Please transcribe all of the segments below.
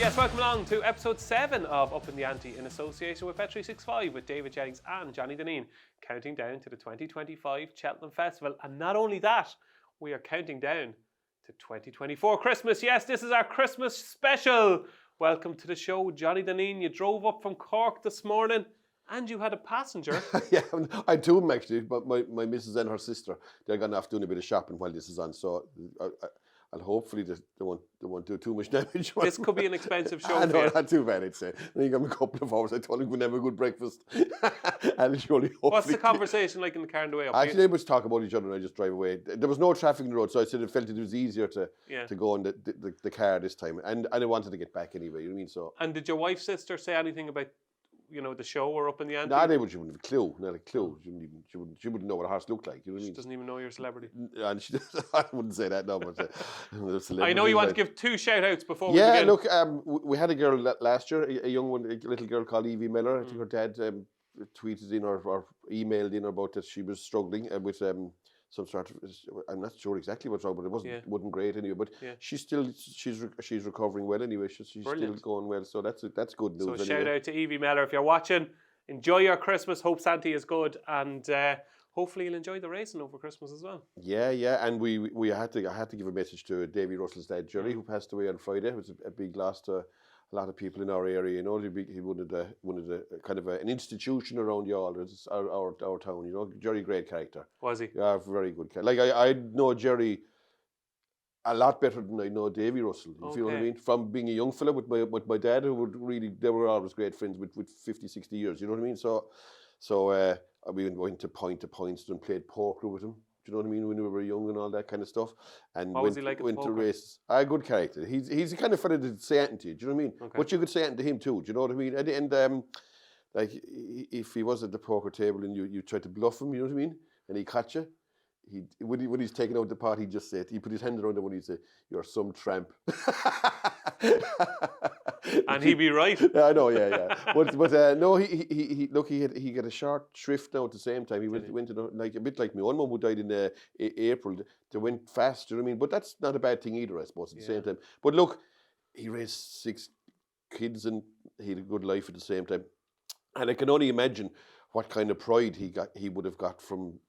Yes, welcome along to episode 7 of Upping The Ante in association with Bet365 with David Jennings and Johnny Dineen, counting down to the 2025 Cheltenham Festival. And not only that, we are counting down to 2024 Christmas. Yes, this is our Christmas special. Welcome to the show, Johnny Dineen. You drove up from Cork this morning and you had a passenger. Yeah, I had two of them actually, but my missus and her sister, they're going to have to do a bit of shopping while this is on. So and hopefully they won't do too much damage. This could be an expensive show. I know, not too bad, I'd say. I think I'm a couple of hours. I told him we'd have a good breakfast. And surely, what's the conversation like in the car on the way up? Actually, they was talk about each other and I just drive away. There was no traffic on the road, so I said it felt it was easier to go in the car this time. And I wanted to get back anyway, you know what I mean? So. And did your wife's sister say anything about, you know, the show or Up in the Ante? Nah, she wouldn't have a clue. Not a clue. She wouldn't know what a horse looked like. You know what I mean? She doesn't even know you're a celebrity. And I wouldn't say that, no. But I know you want to give 2 shout-outs before we begin. Yeah, look, we had a girl last year, a young one, a little girl called Evie Miller. I think her dad tweeted in or emailed in about that she was struggling with some sort of, I'm not sure exactly what's wrong, but it wasn't great anyway. But she's recovering well anyway. She's still going well, so that's good news. So shout out to Evie Miller if you're watching. Enjoy your Christmas. Hope Santa is good, and hopefully you'll enjoy the racing over Christmas as well. Yeah, and I had to give a message to Davy Russell's dad, Jerry, who passed away on Friday. It was a big loss to a lot of people in our area. You know, he wanted a kind of an institution around our town. You know, Jerry, great character. Was he? Yeah, very good character. Like I know Jerry a lot better than I know Davy Russell. You feel what I mean? From being a young fella with my dad, who they were always great friends with 50, 60 years. You know what I mean? So we went to points and played poker with him. You know what I mean? When we were young and all that kind of stuff. And what was he like? Went to races. A good character. He's the kind of fella that say anything to you. Do you know what I mean? Okay. But you could say anything to him too. Do you know what I mean? And like if he was at the poker table and you tried to bluff him, you know what I mean? And he caught you. When he's taking out the pot, he just said, he put his hand around him when he said, "You're some tramp." And he'd be right. I know, yeah. But no, he got a short shrift now at the same time. He went to like a bit like my own mum who died in April. They went fast, you know what I mean? But that's not a bad thing either, I suppose, at the same time. But look, he raised 6 kids and he had a good life at the same time. And I can only imagine what kind of pride he would have got from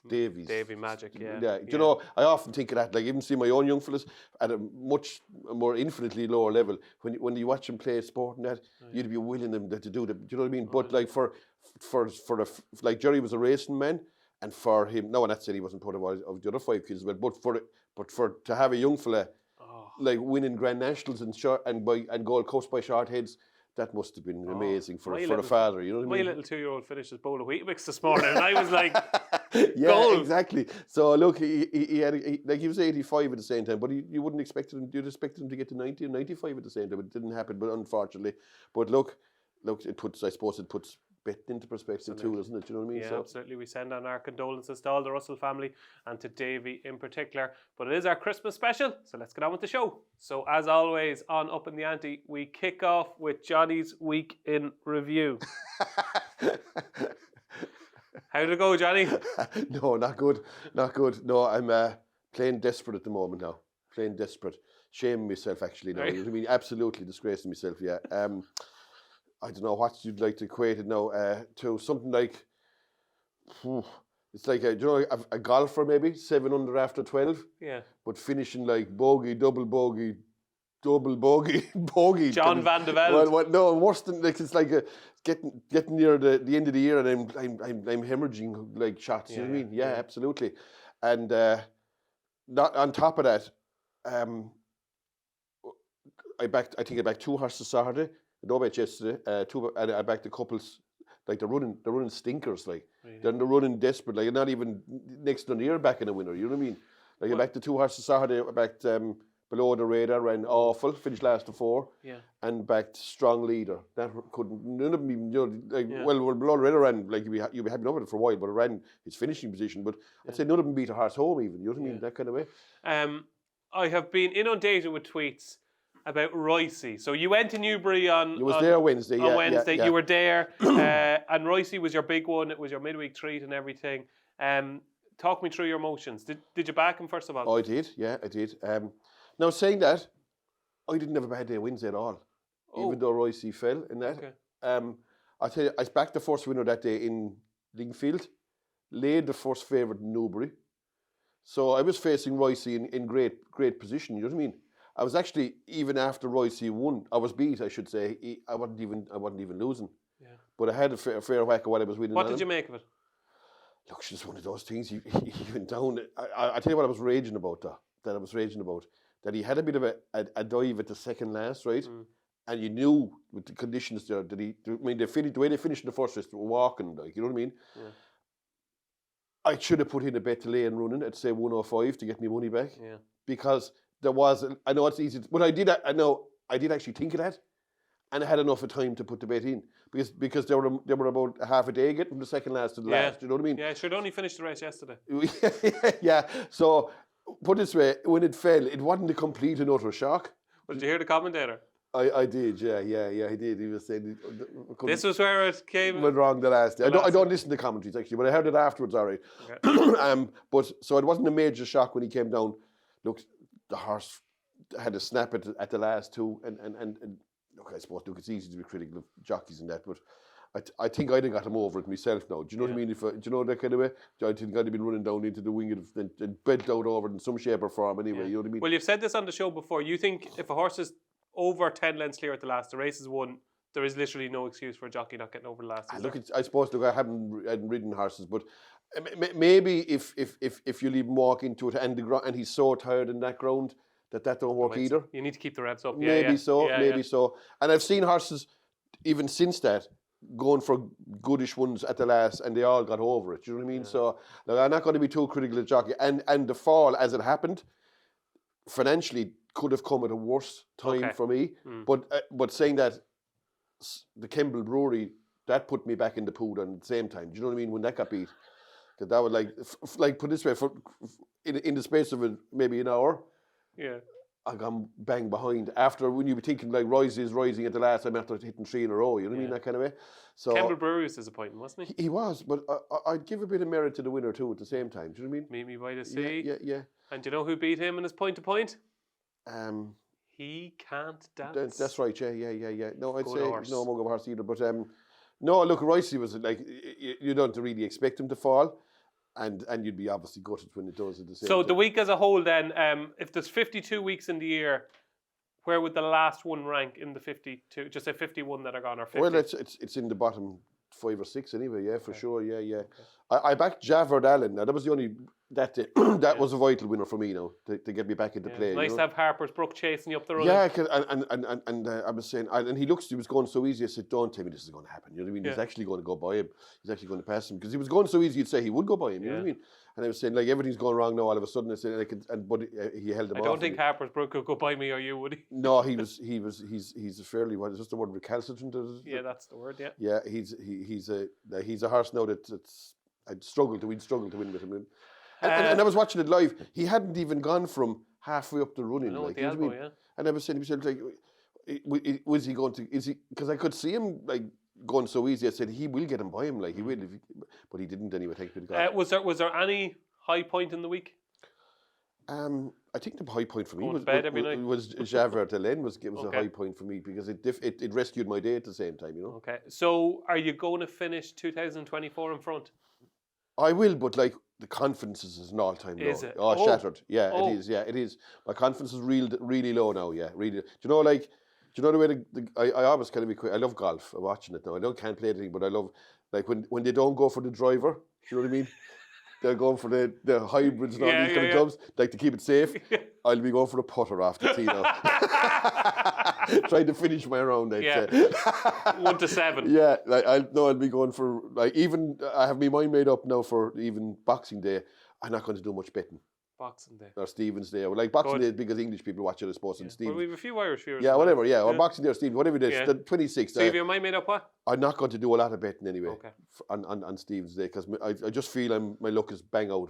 Davy Magic, yeah. You know, I often think of that. Like even see my own young fellas at a much more infinitely lower level. When you watch them play sport and that, you'd be willing them to do that. Do you know what I mean? But like for like Jerry was a racing man, and for him, no, and that said he wasn't part of the other 5 kids as well. But for to have a young fella like winning Grand Nationals and Gold Cups by short heads. That must have been amazing for a father, you know what I mean? My little 2-year-old finished his bowl of Weetabix this morning, and I was like, yeah, gold. Exactly. So look, he was 85 at the same time, but you wouldn't expect him. You'd expect him to get to 90 or 95 at the same time. It didn't happen, but unfortunately. But look, it puts betting into perspective too, doesn't it? You know what I mean? Yeah, absolutely. We send on our condolences to all the Russell family and to Davy in particular. But it is our Christmas special, so let's get on with the show. So as always on Up in the Ante, we kick off with Johnny's Week in Review. How did it go, Johnny? No, not good. No, I'm playing desperate at the moment now. Playing desperate. Shaming myself actually now. Right. You know what I mean? Absolutely disgracing myself, yeah. I don't know what you'd like to equate it now to something like, it's like a golfer maybe, 7 under after 12. Yeah. But finishing like bogey, double bogey, bogey. John Van de Velde. Well, no, worse than like it's like getting near the end of the year and I'm hemorrhaging like shots. You know what I mean? Yeah, absolutely. And not on top of that, I think I backed 2 horses Saturday. No bet yesterday. And I backed a couples, like they're running stinkers, like they're running desperate, like not even next to the year backing a winner. You know what I mean? Like I backed the 2 horses Saturday. I backed below the radar, ran awful, finished last to 4, and backed strong leader. That couldn't none of them even well below the radar ran like you'd be happy enough with it for a while, but it ran his finishing position. But I'd say none of them beat a horse home even. You know what I mean? That kind of way. I have been inundated with tweets about Roycey. So you went to Newbury on... You was there Wednesday, on Wednesday. You were there. And Roycey was your big one. It was your midweek treat and everything. Talk me through your emotions. Did you back him first of all? Oh, I did. Yeah, I did. Now, saying that, I didn't have a bad day Wednesday at all, Oh. even though Royce fell in that. Okay. I tell you, I backed the first winner that day in Lingfield, laid the first favourite in Newbury. So I was facing Royce in great position. You know what I mean? I was actually, even after Royce won, I was beat, I should say. I wasn't even losing. Yeah. But I had a fair whack of what I was winning. What did you make of it? Look, it's just one of those things. He went down. I tell you what I was raging about. That he had a bit of a dive at the second last, right? And you knew with the conditions there that the way they finished in the first race, they were walking, like, you know what I mean? Yeah. I should have put in a bet to lay and running at say 105 to get me money back. Yeah. Because there was, I know it's easy, but I did actually think of that, and I had enough of time to put the bet in because they were about half a day getting from the second last to the last. You know what I mean? Yeah, should only finished the race yesterday. Yeah. So put it this way, when it fell, it wasn't a complete and utter shock. But did you hear the commentator? I did, yeah, he did. He was saying this was where it came. Went wrong the last day. I don't listen to commentaries actually, but I heard it afterwards. All right. Okay. But so it wasn't a major shock when he came down. Look, the horse had a snap at the last two, and look, I suppose it's easy to be critical of jockeys and that, but I think I'd have got him over it myself now. Do you know what I mean? Do you know that kind of way? I think I'd have been running down into the wing and bent out over it in some shape or form anyway. Yeah. You know what I mean? Well, you've said this on the show before. You think if a horse is over 10 lengths clear at the last, the race is won, there is literally no excuse for a jockey not getting over the last. I suppose I haven't ridden horses, but maybe if you leave him walk into it and he's so tired in that ground that don't work either. You need to keep the revs up. Maybe so. And I've seen horses even since that going for goodish ones at the last, and they all got over it. Do you know what I mean? Yeah. So look, I'm not going to be too critical of jockey. And the fall, as it happened, financially could have come at a worse time for me. But saying that, the Gamble Brewery, that put me back in the pool at the same time. Do you know what I mean? When that got beat, that would like put it this way, in the space of maybe an hour. Yeah. I got bang behind after when you were thinking like Royce is rising at the last time after hitting 3 in a row. You know what I mean? That kind of way. So Gamble Brewery was disappointing, wasn't he? He was, but I'd give a bit of merit to the winner too at the same time. Do you know what I mean? Meet me by the sea. Yeah. And do you know who beat him in his point to point? He can't dance. That's right. Yeah. No, I'd say no mug of horse either. But no, look, Royce was like you don't really expect him to fall. And you'd be obviously gutted when it does at the same time. So the week as a whole then, if there's 52 weeks in the year, where would the last one rank in the 52? Just say 51 that are gone or 50? Well, it's in the bottom 5 or 6 anyway, yeah, for sure, yeah. Okay. I backed Javard Allen. Now, that was the only, that was a vital winner for me now, to get me back into play. Nice to have Harper's Brook chasing you up the road. Yeah, and I was saying, and he was going so easy, I said, don't tell me this is going to happen, you know what I mean? Yeah. He's actually going to go by him. He's actually going to pass him, because he was going so easy, you'd say he would go by him, you know what I mean? And I was saying, like, everything's going wrong now, all of a sudden, I said, but he held him off. I don't think Harper's Brook could go by me or you, would he? No, he's a fairly, what is this the word, recalcitrant? Yeah, that's the word, yeah. Yeah, he's a horse now that's, I'd struggle to win with him. And I was watching it live. He hadn't even gone from halfway up the running. With the elbow, yeah. And I was saying to myself, like, was he going to? Is he? Because I could see him like going so easy. I said he will get him by him, like he will. But he didn't anyway. Thank God. Was there any high point in the week? I think the high point for me was Javert Delaine was a high point for me because it rescued my day at the same time, you know. Okay, so are you going to finish 2024 in front? I will, but like the confidence is an all-time low. Is it? Oh, shattered. Yeah, it is. Yeah, it is. My confidence is really low now. Yeah, really. Do you know the way I always kind of be quick. I love golf. I'm watching it now. Can't play anything, but I love like when they don't go for the driver. You know what I mean? They're going for the hybrids and all these kind of clubs, like to keep it safe. I'll be going for the putter off the tee now. Trying to finish my round, I'd say. 1 to 7. Yeah, like I'll be going for like even I have my mind made up now for even Boxing Day. I'm not going to do much betting. Boxing Day. Or Stephen's Day. Well, like Boxing Day is because English people watch it, I suppose, and Stephen's. Well, we have a few Irish viewers. Yeah, whatever, yeah. Or Boxing Day or Stephen's, whatever it is. The 26th. So have your mind made up what? I'm not going to do a lot of betting anyway on Stephen's Day because I just feel my luck is bang out.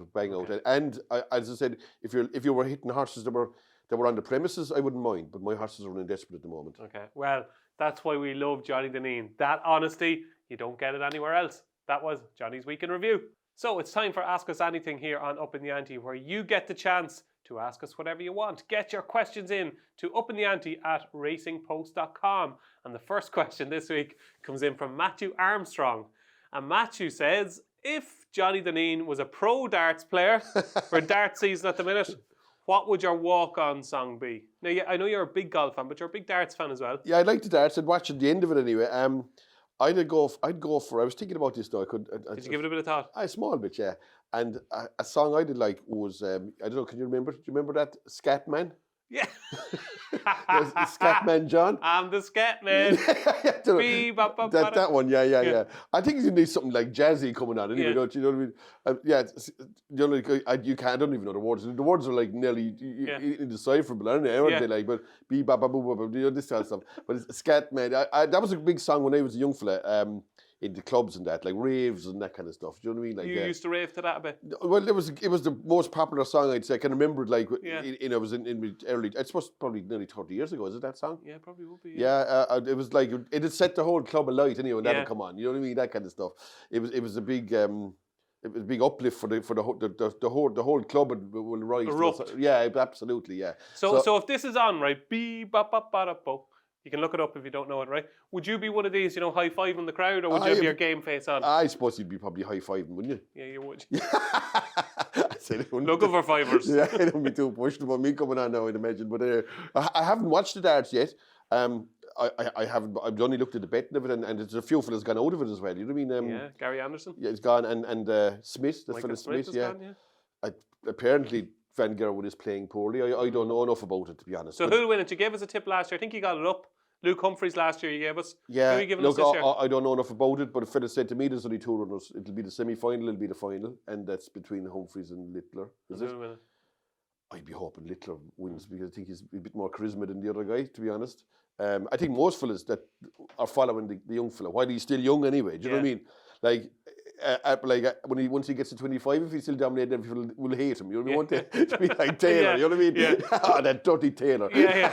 And as I said, if you were hitting horses that were on the premises, I wouldn't mind. But my horses are running desperate at the moment. Okay. Well, that's why we love Johnny Dineen. That honesty, you don't get it anywhere else. That was Johnny's Week in Review. So it's time for Ask Us Anything here on Up in the Ante, where you get the chance to ask us whatever you want. Get your questions in to uppintheante@racingpost.com. And the first question this week comes in from Matthew Armstrong. And Matthew says, if Johnny Dineen was a pro darts player for dart season at the minute, what would your walk-on song be? Now, I know you're a big golf fan, but you're a big darts fan as well. Yeah, I'd like the darts. I'd watch at the end of it anyway. I'd go for. I was thinking about this now. Did you give it a bit of thought? A small bit, yeah. And a song I did like was I don't know. Can you remember? Do you remember that Scat Man? Yeah. Scat Man John. I'm the Scat Man. That one, yeah. I think you need something like jazzy coming on anyway, don't you? Know what I mean? You can't. I don't even know the words. The words are like nearly indecipherable, aren't they? Like, but this kind of stuff. But it's Scat Man. That was a big song when I was a young fella. In the clubs and that, like raves and that kind of stuff. Do you know what I mean? Like, you used to rave to that a bit? Well, it was the most popular song, I'd say. I can remember it like, it was in early, it's supposed probably nearly 30 years ago, is it that song? Yeah, probably would be. Yeah, it was like, it had set the whole club alight anyway, and that'd come on. You know what I mean? That kind of stuff. It was a big, it was a big uplift for the whole club will rise. Erupt. Yeah, absolutely, yeah. So if this is on, right, bee-ba-ba-ba-da-bo, you can look it up if you don't know it, right? Would you be one of these, high-fiving the crowd, or would you have your game face on? I suppose you'd be probably high-fiving, wouldn't you? Yeah, you would. Looking for fivers. Yeah, I don't be too pushed about me coming on now, I'd imagine. But I haven't watched the darts yet. I haven't. I've only looked at the betting of it, and there's a few fellas gone out of it as well. You know what I mean? Gary Anderson. Yeah, he's gone, and Smith, the fella Smith, gone, apparently Van Gerwen is playing poorly. I don't know enough about it, to be honest. So who'll win it? You gave us a tip last year. I think you got it up. Luke Humphries last year you gave us. Yeah, who are you giving us this year? I don't know enough about it, but a fella said to me there's only two runners. It'll be the semi-final, it'll be the final, and that's between Humphries and Littler. Is it? I'd be hoping Littler wins because I think he's a bit more charisma than the other guy, to be honest. I think most fellas that are following the young fella, while he's still young anyway, do you know what I mean? Once he gets to 25, if he's still dominating, everyone will hate him. You know what I mean? Want to be like Taylor, you know what I mean? Yeah. That dirty Taylor. Yeah.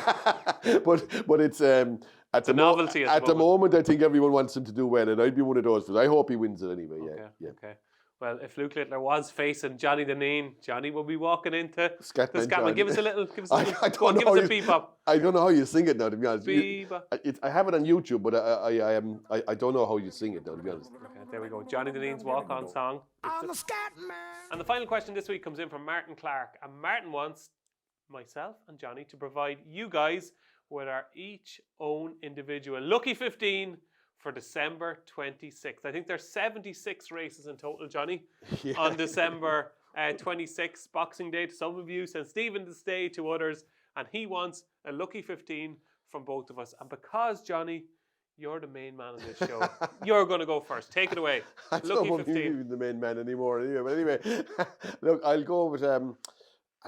but it's at the novelty at the moment. I think everyone wants him to do well, and I'd be one of those. But I hope he wins it anyway. Okay. Well, if Luke Littler was facing Johnny Dineen, Johnny will be walking into the Scatman. Give us a little. Give us a bebop. I don't know how you sing it now, to be honest. Bebop. I have it on YouTube, but I don't know how you sing it now, to be honest. Okay, there we go. Johnny Dineen's walk-on song. I'm a Scatman. And the final question this week comes in from Martin Clark, and Martin wants myself and Johnny to provide you guys with our each own individual Lucky 15 for December 26th. I think there's 76 races in total, Johnny, on December 26th, Boxing Day. To some of you, St. Stephen's Day to others, and he wants a Lucky 15 from both of us. And because, Johnny, you're the main man in this show, you're going to go first. Take it away. Lucky 15. I'm the main man anymore. Anyway, look, I'll go with... As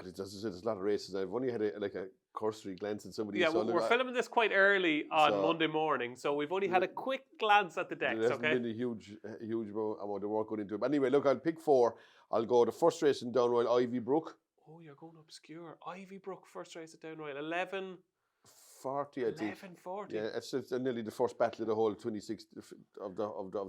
I said, there's a lot of races. I've only had a cursory glance at some of these. Yeah, we're filming this quite early on Monday morning, so we've only had a quick glance at the decks. There hasn't been a huge amount of work going into it. But anyway, look, I'll pick 4. I'll go the first race in Down Royal, Ivy Brook. Oh, you're going obscure. Ivy Brook, first race at Down Royal, 11:40, I think. 11:40. Yeah, it's nearly the first battle of the whole 26th of the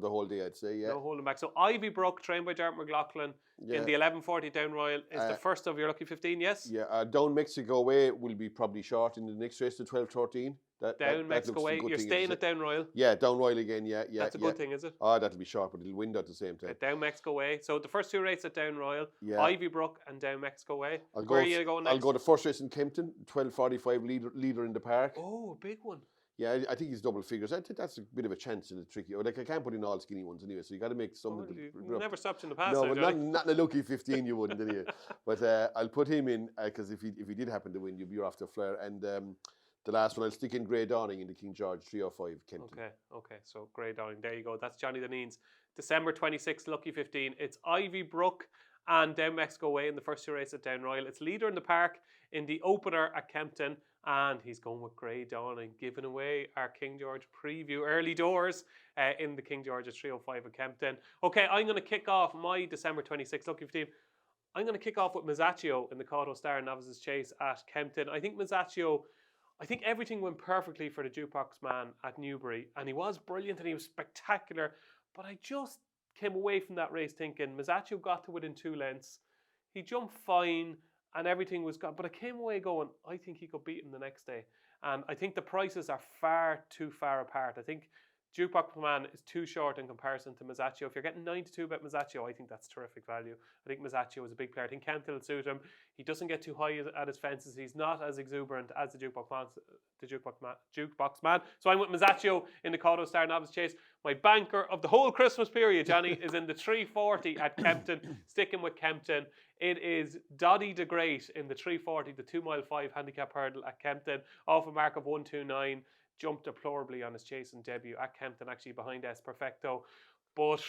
whole day, I'd say. Yeah. No holding back. So Ivy Brook, trained by Darren McLaughlin, in the 11:40 Down Royal, is the first of your Lucky 15. Yes. Yeah. Down Mexico Way will be probably short in the next race, the 12:13. Down Mexico Way. You're staying at Down Royal. Yeah, Down Royal again. Yeah. That's a good thing, is it? Oh, that'll be sharp, but it'll win at the same time. Down Mexico Way. So the first 2 races at Down Royal, Ivy Brook and Down Mexico Way. Where are you going next? I'll go the first race in Kempton, 12:45 leader in the park. Oh, a big one. Yeah, I think he's double figures. I think that's a bit of a chance in the tricky. I can't put in all skinny ones anyway, so you got to make some. You never stopped in the past. No, but not in a Lucky 15 you wouldn't, anyway. But I'll put him in because if he did happen to win, you'd be off the flare. And the last one, I'll stick in Grey Dawning in the King George 305 Kempton. Okay. So Grey Dawning, there you go. That's Johnny Dineen's December 26th Lucky 15. It's Ivy Brook and Down Mexico Way in the first 2 races at Down Royal. It's leader in the park in the opener at Kempton. And he's going with Grey Dawning, giving away our King George preview early doors in the King George at 305 at Kempton. Okay, I'm going to kick off my December 26th Lucky 15. I'm going to kick off with Mazzaccio in the Cauto Star Novices Chase at Kempton. I think everything went perfectly for the Jukebox Man at Newbury, and he was brilliant and he was spectacular, but I just came away from that race thinking Mazzaccio got to within 2 lengths. He jumped fine and everything was gone. But I came away going, I think he could beat him the next day. And I think the prices are far too far apart. I think Jukebox Man is too short in comparison to Mazzaccio. If you're getting 9-2 bet Mazzaccio, I think that's terrific value. I think Mazzaccio is a big player. I think Kempton will suit him. He doesn't get too high at his fences. He's not as exuberant as the Jukebox Man. So I'm with Mazzaccio in the Caudo Star Novice Chase. My banker of the whole Christmas period, Johnny, is in the 340 at Kempton. Sticking with Kempton. It is Doddy the Great in the 340, the 2 mile 5 handicap hurdle at Kempton, off a mark of 129. Jumped deplorably on his chase and debut at Kempton, actually behind S Perfecto. But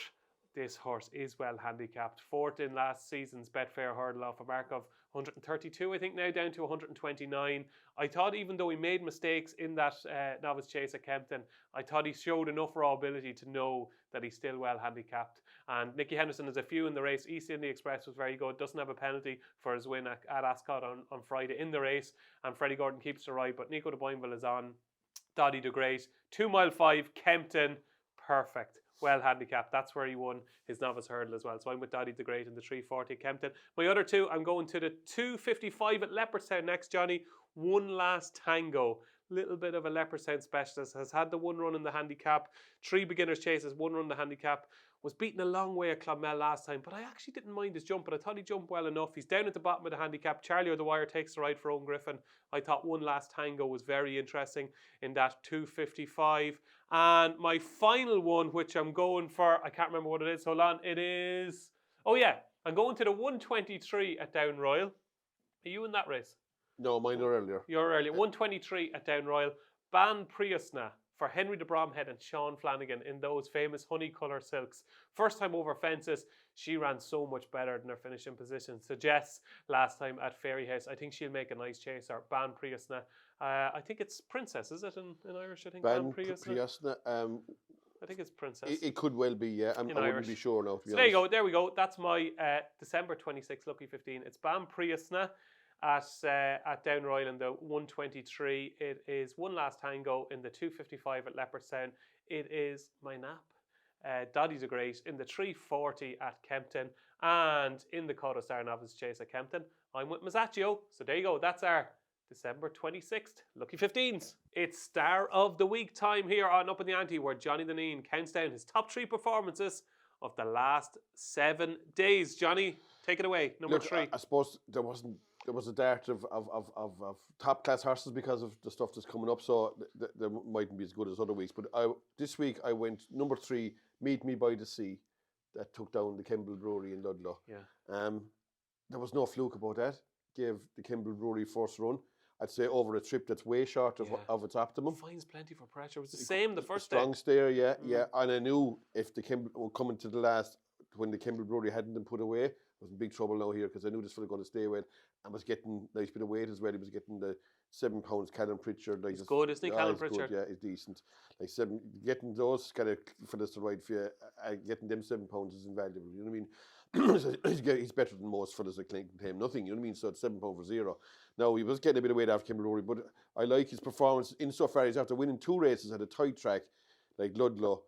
this horse is well handicapped. 4th in last season's Betfair hurdle off a mark of 132, I think, now down to 129. I thought even though he made mistakes in that novice chase at Kempton, I thought he showed enough raw ability to know that he's still well handicapped. And Nicky Henderson has a few in the race. East India Express was very good. Doesn't have a penalty for his win at Ascot on Friday in the race. And Freddie Gordon keeps the ride. But Nico de Boinville is on. Doddy the Great, 2 mile 5, Kempton, perfect. Well handicapped. That's where he won his novice hurdle as well. So I'm with Doddy the Great in the 340 Kempton. My other two, I'm going to the 255 at Leopardstown next, Johnny. One Last Tango. Little bit of a Leopardstown specialist. Has had the 1 run in the handicap. 3 beginners chases, 1 run in the handicap. Was beaten a long way at Clonmel last time, but I actually didn't mind his jump, but I thought he jumped well enough. He's down at the bottom of the handicap. Charlie O'Dwyer takes the ride for Owen Griffin. I thought One Last Tango was very interesting in that 255. And my final one, which I'm going for, I can't remember what it is. Hold on, it is... Oh yeah, I'm going to the 123 at Down Royal. Are you in that race? No, mine are earlier. You're earlier. 123 at Down Royal. Ban Priusna for Henry de Bromhead and Sean Flanagan in those famous honey colour silks. First time over fences, she ran so much better than her finishing position suggests last time at Fairy House. I think she'll make a nice chaser. Ban Priusna. I think it's Princess, is it in Irish? I think Ban Priusna. I think it's Princess. It could well be, yeah. I wouldn't be sure now, to be honest. There you go. There we go. That's my December 26 Lucky 15. It's Ban Priusna at Down Royal in the 123. It is One Last Tango in the 255 at Leopardstown. It is my nap. Doddy the Great in the 340 at Kempton. And in the Caudo Star Novice Chase at Kempton, I'm with Mazzaccio. So there you go. That's our December 26th Lucky 15s. It's Star of the Week time here on Up in the Ante, where Johnny Dineen counts down his top 3 performances of the last 7 days. Johnny, take it away. Number 3. I suppose there was a dart of top class horses because of the stuff that's coming up, so they mightn't be as good as other weeks. But this week I went number 3, Meet Me by the Sea, that took down the Gamble Brewery in Ludlow. Yeah. There was no fluke about that. Gave the Gamble Brewery first run. I'd say over a trip that's way short of its optimum. Finds plenty for pressure. It was the same the first day. Strong stayer, yeah, yeah. And I knew if the Gamble were coming to the last, when the Gamble Brewery hadn't been put away, I was in big trouble now here because I knew this fella was going to stay well and was getting a nice bit of weight as well. He was getting the 7 pounds Callum Pritchard. Like, he's good, isn't he, Callum Pritchard? Good, yeah, he's decent. Like getting those kind of fellas to ride for you, getting them 7 pounds is invaluable. You know what I mean? He's better than most fellas that claim nothing. You know what I mean? So it's 7 pounds for 0. Now he was getting a bit of weight after Gamble Brewery, but I like his performance insofar as after winning 2 races at a tight track like Ludlow,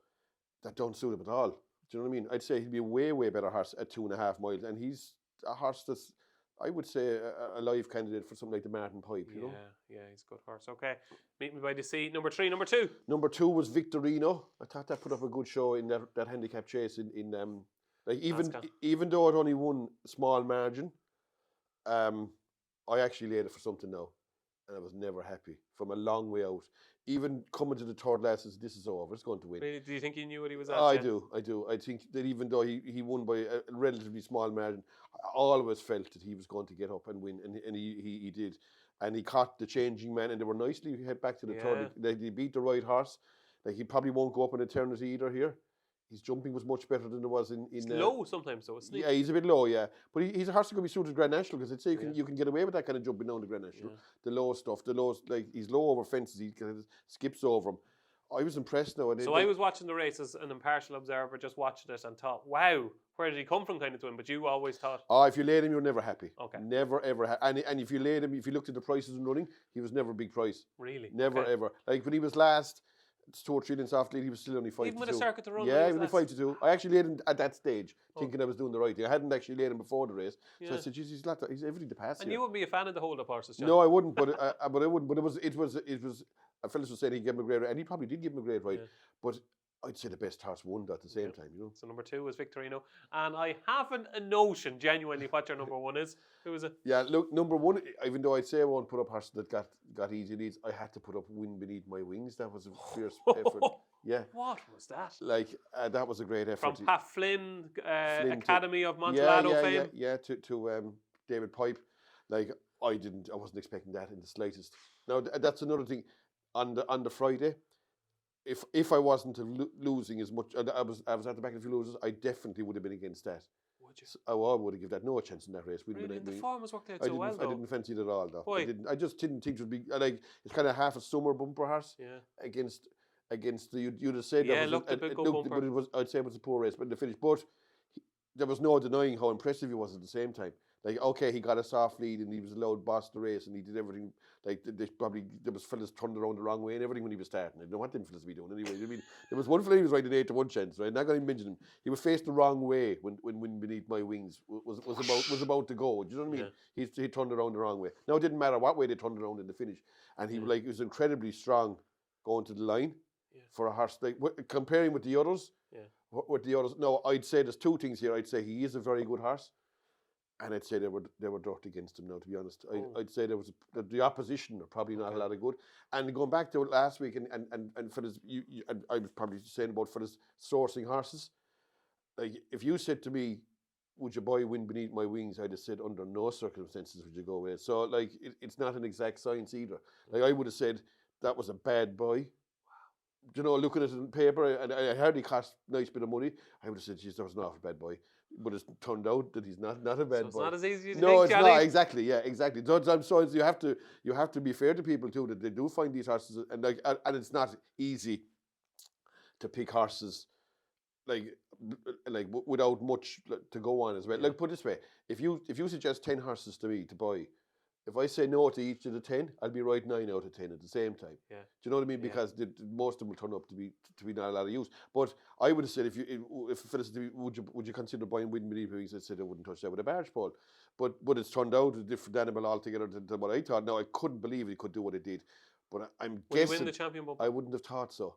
that don't suit him at all. Do you know what I mean? I'd say he'd be a way better horse at 2.5 miles, and he's a horse that's, I would say, a live candidate for something like the Martin Pipe. You know? Yeah, he's a good horse. Okay, Meet Me by the Sea. Number 3, number 2. Number 2 was Victorino. I thought that put up a good show in that handicap chase in like even though it only won a small margin, I actually laid it for something now, and I was never happy from a long way out. Even coming to the third last, this is over. It's going to win. Really? Do you think he knew what he was at? I do. I think that even though he won by a relatively small margin, I always felt that he was going to get up and win, and he did. And he caught the changing man, and they were nicely head back to the third. They beat the right horse. Like, he probably won't go up in eternity either here. His jumping was much better than it was in. It's low sometimes, though, isn't he? Yeah, he's a bit low, yeah. But he's a horse that could be suited Grand National, because I'd say you can get away with that kind of jumping down the Grand National. Yeah. The low stuff, like he's low over fences, he kind of skips over them. I was impressed now. So I was watching the race as an impartial observer, just watching it and thought, wow, where did he come from kind of to win? But you always thought... Oh, if you laid him, you're never happy. Okay. Never, ever. And if you laid him, if you looked at the prices and running, he was never a big price. Really? Never, ever. Like when he was last... It's 2 or 3 lengths off lead. He was still only 5 Even to with 2. a circuit to run. Yeah, even 5 to 2. I actually laid him at that stage, thinking I was doing the right thing. I hadn't actually laid him before the race, so I said, "Geez, he's everything to pass." And here. you wouldn't be a fan of the hold-up horses, John? No, I wouldn't. But I wouldn't. But it was. A fellas was saying he gave him a great ride, and he probably did give him a great ride. But I'd say the best horse won at the same time. So number 2 was Victorino, and I haven't a notion genuinely what your number 1 is. Who was it? Yeah, look, number 1. Even though I'd say I won't put up horses that got easy leads, I had to put up Wind Beneath My Wings. That was a fierce effort. Yeah. What was that? Like that was a great effort. From Pat Flynn, Flynn Academy of Montalado fame. Yeah, to David Pipe. Like I wasn't expecting that in the slightest. Now that's another thing. On the Friday, if I wasn't losing as much, I was at the back of a few losers, I definitely would have been against that. Would you? I would have given that no chance in that race. Really? The form was worked out so well, I didn't fancy it at all, though. Why? I just didn't think it would be like it's kind of half a summer bumper horse. Yeah. Against the you'd have said yeah, that looked a big bumper. bumper. But I'd say it was a poor race, but in the finish. But there was no denying how impressive he was at the same time. Like, okay, he got a soft lead and he was allowed boss the race and he did everything. Like, there was fellas turned around the wrong way and everything when he was starting. I don't know what them fellas be doing anyway. I mean, there was one fella he was riding 8 to 1 chance, right? Not going to mention him. He was faced the wrong way when Beneath My Wings was about to go. Do you know what I mean? Yeah. He turned around the wrong way. Now, it didn't matter what way they turned around in the finish. And he was incredibly strong going to the line for a horse. Like, comparing with the others, no, I'd say there's 2 things here. I'd say he is a very good horse. And I'd say they were dirt against him now, to be honest. I'd say there was the opposition are probably not a lot of good. And going back to it last week, and for this, and I was probably saying about for this sourcing horses. Like, if you said to me, "Would you buy Wind Beneath My Wings?" I'd have said, under no circumstances would you go with it. So, like, it's not an exact science either. Like, I would have said that was a bad buy. You know, looking at it in paper, and I heard he cost a nice bit of money, I would have said, "Geez, that was an awful bad buy." But it's turned out that he's not a bad boy. It's not as easy as you no, think, it's Johnny. not. Exactly. Yeah, exactly. So you have to be fair to people too, that they do find these horses, and it's not easy to pick horses like without much to go on as well. Like, put it this way: if you suggest 10 horses to me to buy, if I say no to each of the 10, I'll be right 9 out of 10 at the same time. Yeah. Do you know what I mean? Because most of them will turn up to be not a lot of use. But I would have said, if fellas said, would you consider buying Wind Beneath My Wings? I said I wouldn't touch that with a barge pole. But it's turned out a different animal altogether than what I thought. Now, I couldn't believe he could do what he did. But I'm guessing Will he win the champion bumper? I wouldn't have thought so.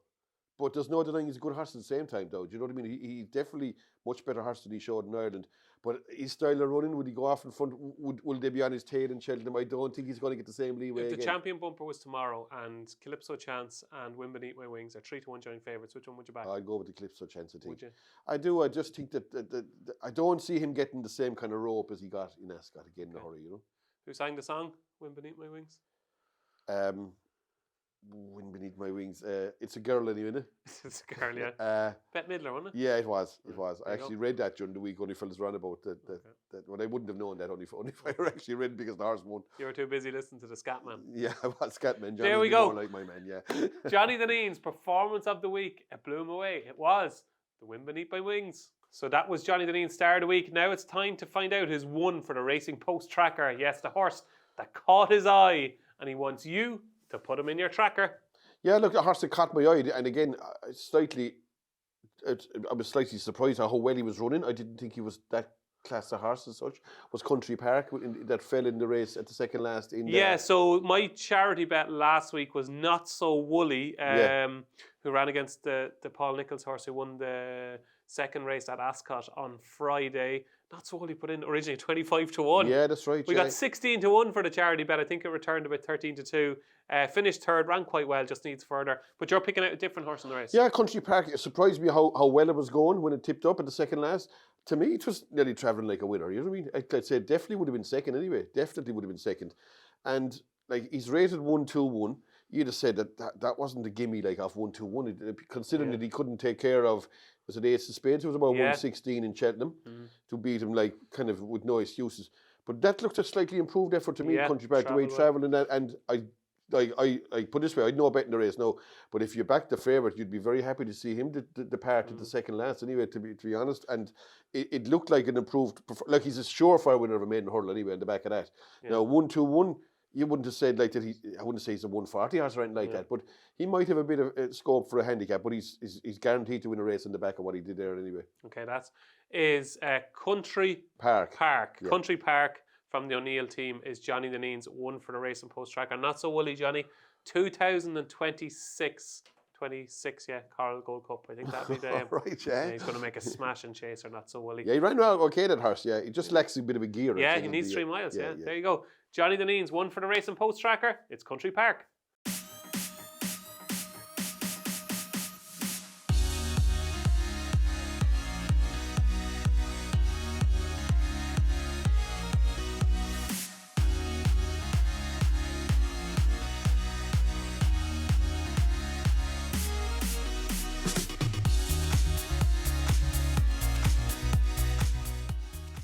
But there's no denying he's a good horse at the same time, though. Do you know what I mean? He's definitely much better horse than he showed in Ireland. But his style of running, would he go off in front? Will they be on his tail in Cheltenham? I don't think he's going to get the same leeway If the again. champion bumper was tomorrow and Calypso Chance and Wind Beneath My Wings are 3 to 1 joint favourites, which one would you back? I'd go with the Calypso Chance, I think. Would you? I do. I just think that I don't see him getting the same kind of rope as he got in Ascot again in a hurry, you know. Who sang the song, Wind Beneath My Wings? Wind Beneath My Wings. It's a girl anyway, isn't it? It's a girl, yeah. Bette Midler, wasn't it? Yeah, it was. It was. I actually read that during the week. Only fellas ran about that. Well, I wouldn't have known that only if I actually read because the horse won. You were too busy listening to the Scatman. Yeah, I was Scatman. Johnny, there we go. Like my man, yeah. Johnny Dineen's performance of the week. It blew him away. It was the Wind Beneath My Wings. So that was Johnny Dineen's star of the week. Now it's time to find out who's won for the Racing Post tracker. Yes, the horse that caught his eye, and he wants you to put him in your tracker. Yeah, look, the horse that caught my eye, and again, I was slightly surprised at how well he was running. I didn't think he was that class of horse as such. Was Country Park that fell in the race at the second last. So my charity bet last week was Not So Woolly, who ran against the Paul Nichols horse who won the second race at Ascot on Friday. Not So Woolly put in originally 25 to 1. Yeah, that's right. We got 16 to 1 for the charity bet. I think it returned about 13 to 2. Finished third, ran quite well, just needs further. But you're picking out a different horse in the race. Yeah, Country Park. It surprised me how well it was going when it tipped up at the second last. To me, it was nearly travelling like a winner. You know what I mean? I'd say it definitely would have been second anyway. Definitely would have been second. And like he's rated 1-2-1. You'd have said that wasn't a gimme like off 1-2-1. Considering that he couldn't take care of, was it Ace of Spades? It was about 116 in Cheltenham to beat him like kind of with no excuses. But that looked a slightly improved effort to me, Country Park, the way he travelled in that. And I put it this way, I'd no bet in the race now, but if you back the favourite, you'd be very happy to see him depart at the second last anyway, to be honest. And it looked like an improved, like he's a surefire winner of a maiden hurdle anyway on the back of that. Now 1-2-1, you wouldn't have said like that. I wouldn't say he's a 140 horse or anything like that, but he might have a bit of scope for a handicap. But he's guaranteed to win a race in the back of what he did there anyway. Okay, that is Country Park. Yeah. Country Park from the O'Neill team is Johnny Dineen's one for the Race and Post tracker. Not so woolly, Johnny. 2026. 26, yeah, Coral Gold Cup. I think that'd be the right, yeah. He's going to make a smash and chaser, not so woolly. Yeah, he ran well okay, that horse, yeah. He just lacks a bit of a gear. Yeah, he needs 3 miles, yeah. There you go. Johnny Dineen's one for the Race and Post tracker. It's Country Park.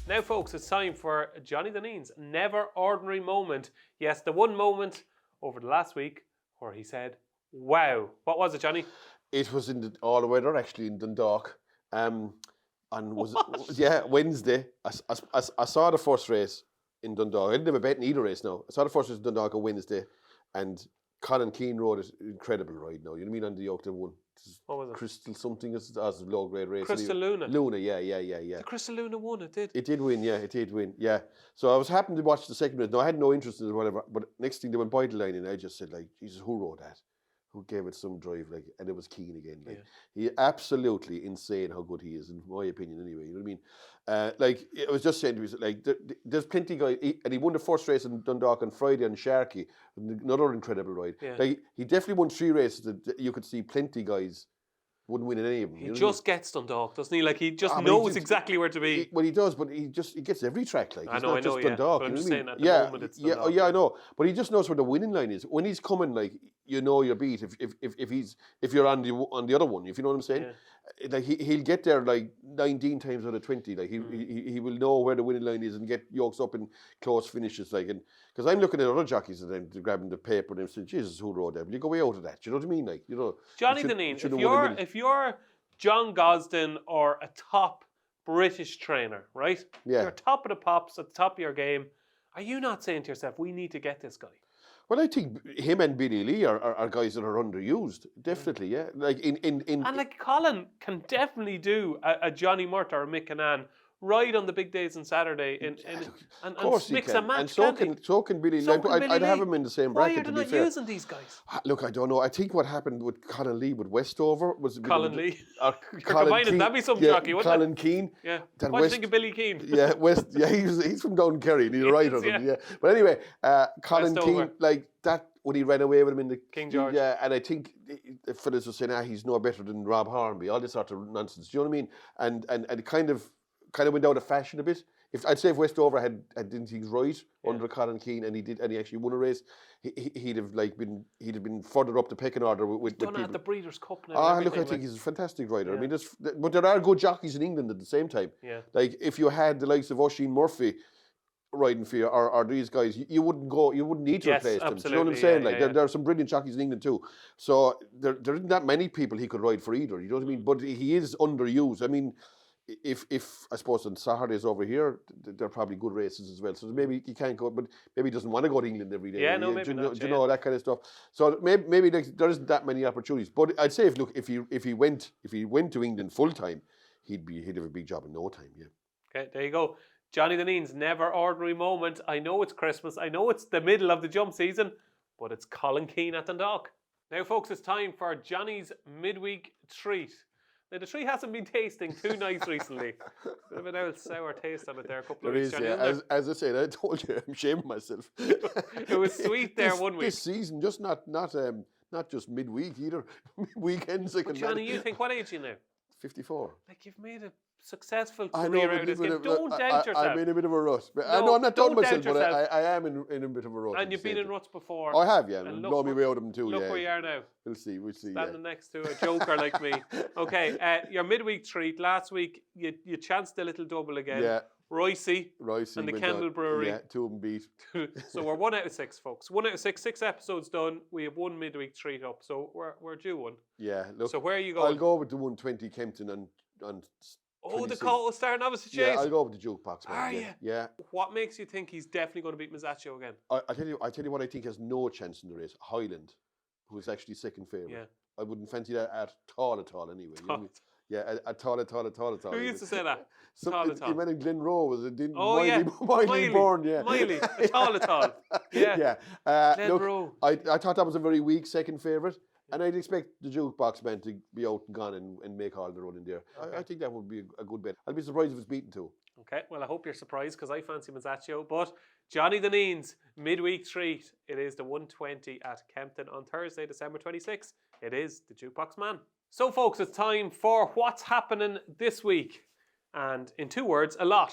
Now, folks, it's time for Johnny Dineen's never ordinary moment. Yes, the one moment over the last week where he said, wow. What was it, Johnny? It was in the all weather, actually, in Dundalk. And Wednesday. I saw the first race in Dundalk. I didn't have a bet in either race now. I saw the first race in Dundalk on Wednesday, and Colin Keane rode it incredible ride now. You know what I mean? On the Oakland one. What was it? Crystal something as a low grade race. Crystal Luna. Luna, yeah. The Crystal Luna won, it did. It did win, yeah. So I was happy to watch the second race. No, I had no interest in it or whatever, but next thing they went by the line and I just said, like, Jesus, who rode that? Who gave it some drive, like, and it was Keane again. Like, he absolutely insane how good he is, in my opinion, anyway. You know what I mean? Like, I was just saying to me, like, there's plenty of guys, and he won the first race in Dundalk on Friday on Sharkey, another incredible ride. Yeah. Like, he definitely won 3 races that you could see plenty of guys wouldn't win in any of them. He just gets Dundalk, doesn't he? Like, he just knows exactly where to be. Well, he does, but he gets every track. Like, I know, Dundalk. But I'm just saying at the moment it's Dundalk. Yeah, I know. But he just knows where the winning line is. When he's coming, like, you know you're beat if you're on the other one, if you know what I'm saying. Yeah. Like, he'll get there like 19 times out of 20. Like, he will know where the winning line is and get yokes up in close finishes. Like, and because I'm looking at other jockeys and I'm grabbing the paper and I'm saying, Jesus, who rode that? Will you go way out of that? Do you know what I mean? Like, you know, Johnny Dineen, if you're John Gosden or a top British trainer, right? Yeah. You're top of the pops, at the top of your game. Are you not saying to yourself, we need to get this guy? Well, I think him and Billy Lee are guys that are underused, definitely, yeah. Like and like Colin can definitely do a Johnny Murt or a Mick Cannan ride on the big days on Saturday and mix and match. And so can Billy Lee. I'd have him in the same bracket. Why are they not using these guys? Look, I don't know. I think what happened with Colin Lee with Westover was Colin Lee. You're combining. That'd be some jockey, wouldn't it? Colin Keane. Yeah. What do you think of Billy Keane? Yeah, he's from down Kerry and he's a rider. Yeah. But anyway, Colin Keane, like that. When he ran away with him in the King George. Yeah, and I think the fellas were saying, he's no better than Rob Hornby, all this sort of nonsense. Do you know what I mean? And it kind of went out of fashion a bit. I'd say if Westover had did things right under Colin Keane and he actually won a race, he'd have been further up the pecking order with done people. At the Breeders' Cup now. Look, I think he's a fantastic rider. Yeah. I mean, but there are good jockeys in England at the same time. Yeah. Like if you had the likes of Oisin Murphy riding for you, or these guys, you wouldn't need to replace them. Do you know what I'm saying? There are some brilliant jockeys in England too. So there isn't that many people he could ride for either. You know what I mean? But he is underused. I mean, if I suppose on Saturdays over here, they're probably good races as well. So maybe he can't go, but maybe he doesn't want to go to England every day. Yeah, no, maybe not. Do you know that kind of stuff? So maybe there isn't that many opportunities. But I'd say if he went to England full time, he'd have a big job in no time. Yeah. Okay, there you go. Johnny Dineen's never ordinary moment. I know it's Christmas. I know it's the middle of the jump season, but it's Colin Keane at Dundalk. Now, folks, it's time for Johnny's midweek treat. Now, the treat hasn't been tasting too nice recently. Bit of an old sour taste on it there a couple of weeks. As I said, I told you, I'm shaming myself. It was sweet there one week. This season, just not just midweek either. Weekends. Johnny, you think, what age are you now? 54. Like, you've made a successful career out of this game. Don't doubt yourself. I'm in a bit of a rut. I know I'm not doubting myself, but I am in a bit of a rut. And you've been in ruts before. Oh, I have, yeah. And blow me way out of them too. Look where you are now. We'll see. Standing next to a joker like me. Okay, your midweek treat. Last week, you chanced a little double again. Yeah. Roycey and the Kendall Brewery. Yeah, 2 of them beat. So we're 1 out of 6, folks. 1 out of 6. 6 episodes done. We have 1 midweek treat up. So we're due one. Yeah. Look, so where are you going? I'll go with the 120 Kempton on Oh, the 26. call was starting opposite Yeah, Chase. I'll go with the jukebox, man. Are yeah. you? Yeah. What makes you think he's definitely going to beat Mazzaccio again? I tell you what I think has no chance in the race. Highland, who is actually second favourite. Yeah. I wouldn't fancy that at all anyway. You know what I mean? Yeah, at all. Who used to say that? You met in Glenroe, was it? Oh, yeah. Miley born, yeah. Miley, a tall. Yeah. Look, Glenroe. I thought that was a very weak second favourite, and I'd expect the jukebox man to be out and gone and make all the run in there. Okay. I think that would be a good bet. I'd be surprised if it's beaten too. Okay, well, I hope you're surprised because I fancy Mazzaccio. But Johnny Dineen's midweek treat. It is the 120 at Kempton on Thursday, December 26th. It is the Jukebox Man. So, folks, it's time for what's happening this week. And in 2 words, a lot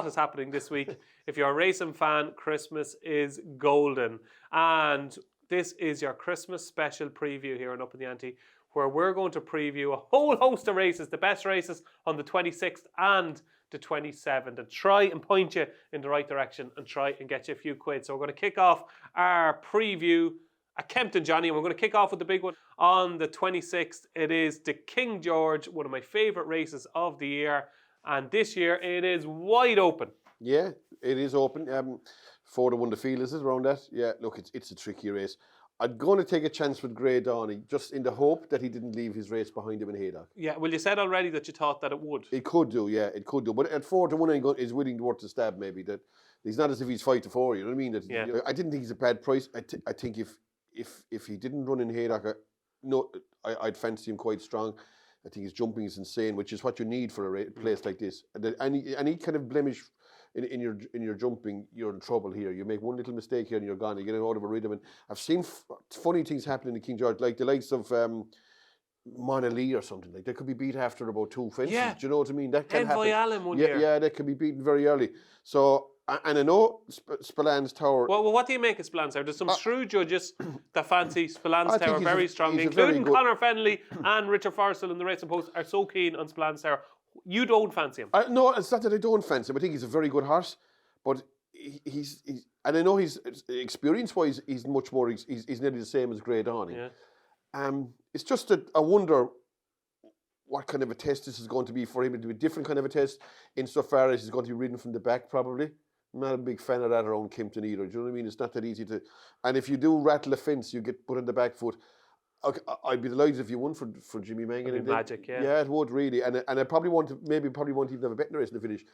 is happening this week. If you're a racing fan, Christmas is golden. And this is your Christmas special preview here on Upping The Ante, where we're going to preview a whole host of races, the best races on the 26th and the 27th, and try and point you in the right direction and try and get you a few quid. So we're going to kick off our preview at Kempton, Johnny, and we're going to kick off with the big one on the 26th. It is the King George, one of my favourite races of the year, and this year it is wide open. Yeah, it is open. 4-1 the field is it around that? Yeah, look, it's a tricky race. I'm going to take a chance with Grey Dawning, just in the hope that he didn't leave his race behind him in Haydock. Yeah, well, you said already that you thought that it would. It could do, yeah, it could do. But at 4-1, is willing to work the stab, maybe. That he's not as if he's 5-4, you know what I mean? Yeah. I didn't think he's a bad price. I think if he didn't run in Haydock, I'd fancy him quite strong. I think his jumping is insane, which is what you need for a place like this. And any kind of blemish in your jumping, you're in trouble here. You make one little mistake here and you're gone. You get out of a rhythm. And I've seen funny things happen in the King George, like the likes of Monaghan or something. Like they could be beat after about 2 fences. Yeah. Do you know what I mean? That can happen. Allen one year. Yeah, that can be beaten very early. So, and I know Spillan's Tower. Well, what do you make of Spillan's Tower? There's some shrewd judges that fancy Spillan's I think Tower very strongly, he's a very including good- Conor Fennelly and Richard Forrestal in the Racing Post are so keen on Spillan's Tower. You don't fancy him. No, it's not that I don't fancy him. I think he's a very good horse, but he's and I know he's experience-wise, he's much more. He's nearly the same as Grey Dawning. Yeah. It's just that I wonder what kind of a test this is going to be for him. It'll be a different kind of a test insofar as he's going to be ridden from the back, probably. I'm not a big fan of that around Kempton either. Do you know what I mean? It's not that easy to. And if you do rattle a fence, you get put on the back foot. I'd be delighted if you won for Jimmy Mangan. It'd be magic, yeah. Yeah, it would really. And I probably won't even have a betting race in the finish.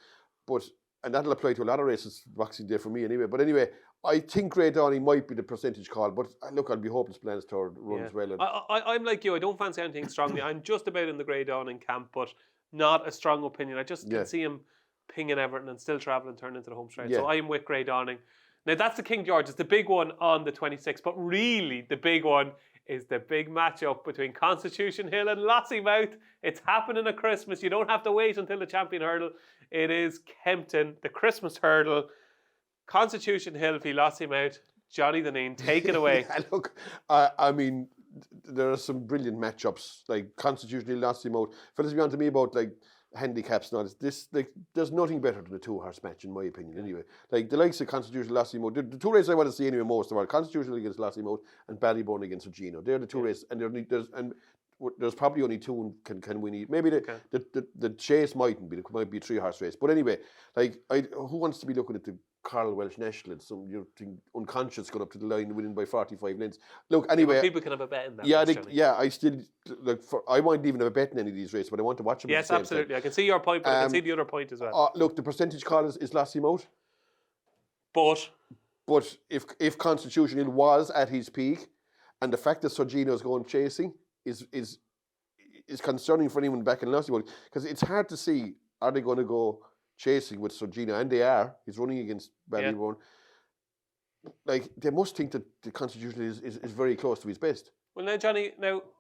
And that'll apply to a lot of races Boxing Day for me anyway. But anyway, I think Grey Dawning might be the percentage call. But look, I'll be hoping Spillan's Tower runs well. And I'm like you. I don't fancy anything strongly. I'm just about in the Grey Dawning camp, but not a strong opinion. I just can see him pinging Everton and still travelling, turning into the home straight. So I'm with Grey Dawning. Now that's the King George. It's the big one on the 26th. But really, the big one is the big matchup between Constitution Hill and Lossiemouth. It's happening at Christmas. You don't have to wait until the Champion Hurdle. It is Kempton, the Christmas Hurdle. Constitution Hill v Lossiemouth. Johnny Dineen, take it away. Look, I mean, there are some brilliant matchups, like Constitution Hill, Lossiemouth. Fellas be on to me about like handicaps and all this. Like, there's nothing better than a 2-horse match, in my opinion, anyway. Like, the likes of Constitution Lossiemouth, the 2 races I want to see anyway most of all, Constitution against Lossiemouth and Ballybourne against Regino. They're the 2 races, and there's probably only 2 can win each. Maybe the chase mightn't be, it might be a 3-horse race. But anyway, like, who wants to be looking at the Carl Welsh National and some you're unconscious going up to the line winning by 45 lengths. Look, anyway, people can have a bet in that. I still I won't even have a bet in any of these races, but I want to watch them. Yes, absolutely. I can see your point, but I can see the other point as well. Look, the percentage call is Lossiemouth. But if Constitution Hill was at his peak, and the fact that Sorgino's going chasing is concerning for anyone back in Lossiemouth, because it's hard to see, are they going to go chasing with Sorgino? And they are. He's running against Ballybourne. Like, they must think that the Constitution is very close to his best. Well, now, Johnny,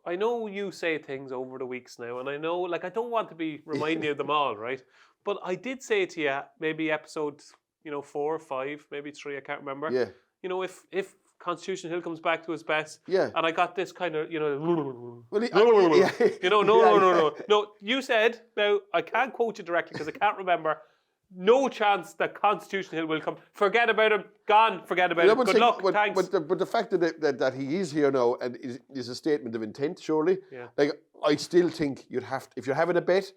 I know you say things over the weeks now, and I know, like, I don't want to be reminding you of them all, right? But I did say to you, maybe episode, 4 or 5, maybe 3, I can't remember. Yeah. If Constitution Hill comes back to his best, yeah, and I got this kind of, no. You said, now, I can't quote you directly because I can't remember, no chance that Constitution Hill will come. Forget about him. Gone. Forget about him. Good luck. Thanks. But the fact that he is here now and is a statement of intent, surely. Yeah. Like, I still think you'd have to, if you're having a bet,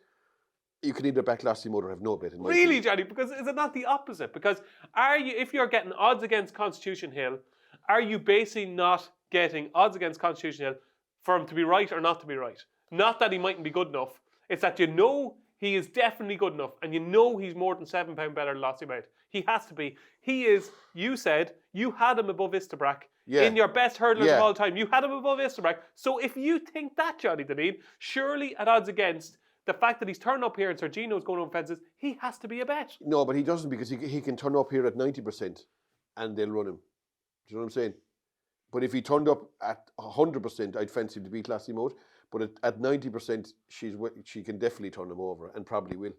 you can either back Lassie Motor or have no bet. In my Really, opinion. Johnny? Because is it not the opposite? Because if you're getting odds against Constitution Hill, are you basically not getting odds against Constitution Hill for him to be right or not to be right? Not that he mightn't be good enough. It's that you know he is definitely good enough, and you know he's more than £7 better than Lassie Mate. He has to be. He is. You said you had him above Istabrack. Yeah. In your best hurdlers Yeah. of all time. You had him above Istabrack. So if you think that, Johnny Dineen, surely at odds against the fact that he's turning up here and Sir Gino's going over fences, he has to be a bet. No, but he doesn't, because he can turn up here at 90% and they'll run him. Do you know what I'm saying? But if he turned up at 100%, I'd fancy him to beat Lassie Moat. But at 90%, she can definitely turn him over, and probably will.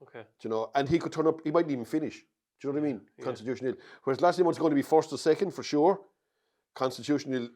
Okay. Do you know? And he could turn up, he mightn't even finish. Do you know what I mean? Yeah. Constitution Hill. Whereas Lassie Moat's going to be first or second for sure. Constitution Hill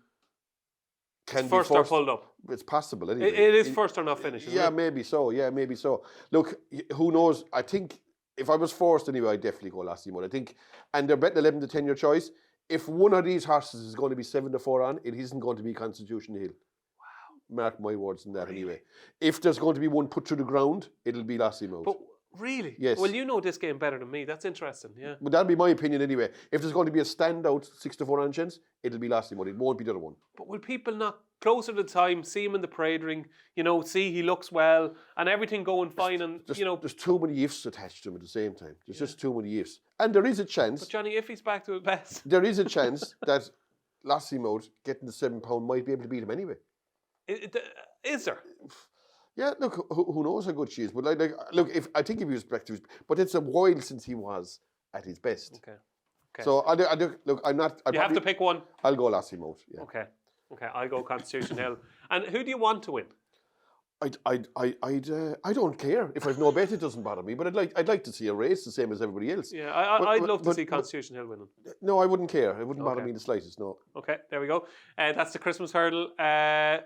can be First or pulled up. It's possible anyway. It is first or not finished, isn't Yeah, it? maybe so. Yeah, maybe so. Look, who knows? I think if I was forced anyway, I'd definitely go Lassie Moat. I think, and they're betting 11 to 10 your choice. If one of these horses is going to be 7 to 4 on, it isn't going to be Constitution Hill. Wow. Mark my words on that anyway. If there's going to be one put to the ground, it'll be Lassie Moat. But really? Yes. Well, you know this game better than me. That's interesting, yeah. But that'll be my opinion anyway. If there's going to be a standout 6 to 4 on chance, it'll be Lassie Moat. It won't be the other one. But will people not, closer to the time, see him in the parade ring, see he looks well, and everything going fine, and, There's too many ifs attached to him at the same time. There's just too many ifs. And there is a chance... But Johnny, if he's back to his best... There is a chance that Lassie Moat, getting the £7, might be able to beat him anyway. Is there? Yeah, look, who knows how good she is. But look, I think if he was back to his... But it's a while since he was at his best. Okay. So, look, I'm not... You have to pick one. I'll go Lassie Moat, yeah. Okay, I'll go Constitution Hill. And who do you want to win? I don't care. If I've no bet, it doesn't bother me. But I'd like to see a race the same as everybody else. Yeah, I'd love to see Constitution Hill winning. No, I wouldn't care. It wouldn't bother me the slightest, no. Okay, there we go. That's the Christmas hurdle.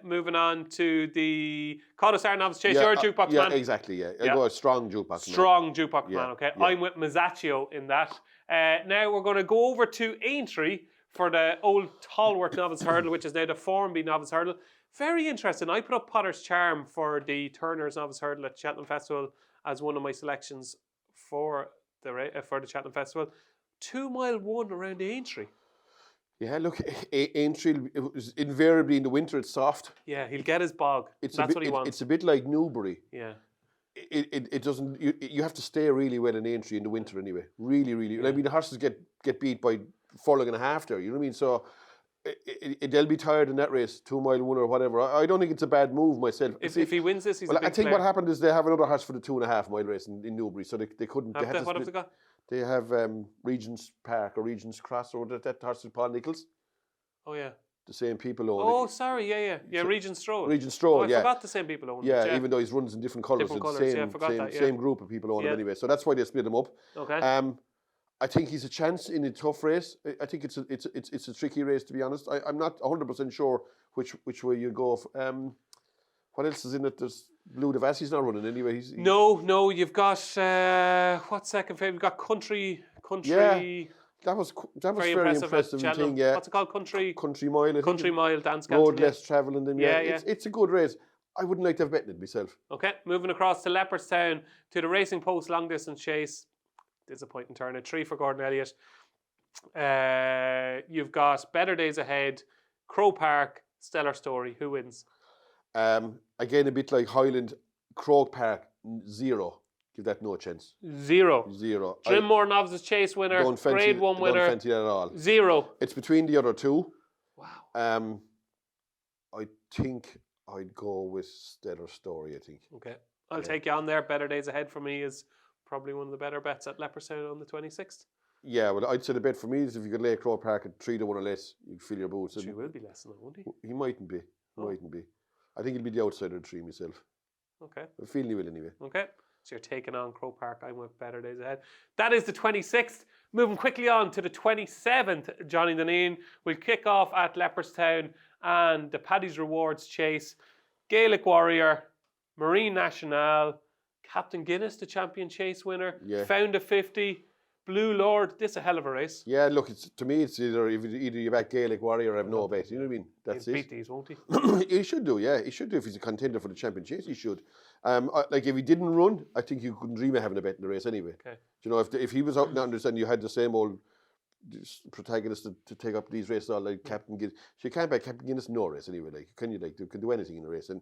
Moving on to the Codestar Novice Chase. You're a jukebox man. Yeah, exactly, yeah. I'll go a strong jukebox man. Strong jukebox man, okay. Yeah. I'm with Mazzaccio in that. Now we're going to go over to Aintree for the old Tallworth Novice Hurdle, which is now the Formby Novice Hurdle. Very interesting. I put up Potter's Charm for the Turner's Novice Hurdle at Cheltenham Festival as one of my selections for the Cheltenham Festival. 2 mile one around Aintree. Yeah, look, Aintree, invariably in the winter, it's soft. Yeah, he'll get his bog. That's what he wants. It's a bit like Newbury. Yeah. It doesn't. You have to stay really well in Aintree in the winter anyway. Really, really. Yeah. I mean, the horses get beat by furlong and a half there. You know what I mean? So they'll be tired in that race, 2 mile one or whatever. I don't think it's a bad move myself. If he wins this, he's a big I think player. What happened is they have another horse for the 2.5 mile race in Newbury, so they couldn't. What have they got? They have Regent's Park or Regent's Cross, or that horse is Paul Nichols. Oh yeah. The same people own it. Oh, sorry, yeah. Regent Stroll. Regent Stroll, I forgot the same people own it. Yeah, even though he runs in different colours. Same group of people own him anyway. So that's why they split him up. Okay. I think he's a chance in a tough race. I think it's a tricky race, to be honest. I'm not 100% sure which way you go. What else is in it? There's Blue Devassi's not running anyway. No, you've got what's second favourite? You've got Country. Yeah. That was very impressive thing, yeah. What's it called? Country Mile. Country Mile, dance. Road less travel in them. Yeah. It's a good race. I wouldn't like to have betted it myself. Okay, moving across to Leopardstown to the Racing Post long distance chase. Disappointing turn at 3 for Gordon Elliott. You've got Better Days Ahead, Crow Park, Stellar Story. Who wins? Again, a bit like Highland, Crow Park 0. Give that no chance. 0. Drimore Novices Chase winner, Grade 1 winner. Don't fancy that at all. 0. It's between the other two. Wow. I think I'd go with Stellar Story, I think. Okay. I'll take you on there. Better Days Ahead for me is probably one of the better bets at Leopardstown on the 26th. Yeah, well, I'd say the bet for me is if you could lay Crow Park at 3 to 1 or less, you'd fill your boots. He will be less than that, won't he? He mightn't be. Mightn't be. I think he'll be the outsider of 3 myself. Okay. I feel he will anyway. Okay. So you're taking on Crow Park. I'm with Better Days Ahead. That is the 26th. Moving quickly on to the 27th, Johnny Dineen. We'll kick off at Leopardstown and the Paddy's Rewards Chase. Gaelic Warrior, Marine National, Captain Guinness, the champion chase winner. Yeah. Found a 50. Blue Lord, this is a hell of a race. Yeah, look, to me, it's either you back Gaelic Warrior or have no bet. You know what I mean? That's He'll it. beat these, won't he? He should do, yeah. He should do if he's a contender for the championship. He should. Like if he didn't run, I think you couldn't dream of having a bet in the race anyway. Okay. You know, if he was out and understand you had the same old protagonist to take up these races, all like Captain Guinness. You can't bet Captain Guinness no race anyway. Like can you can do anything in the race? And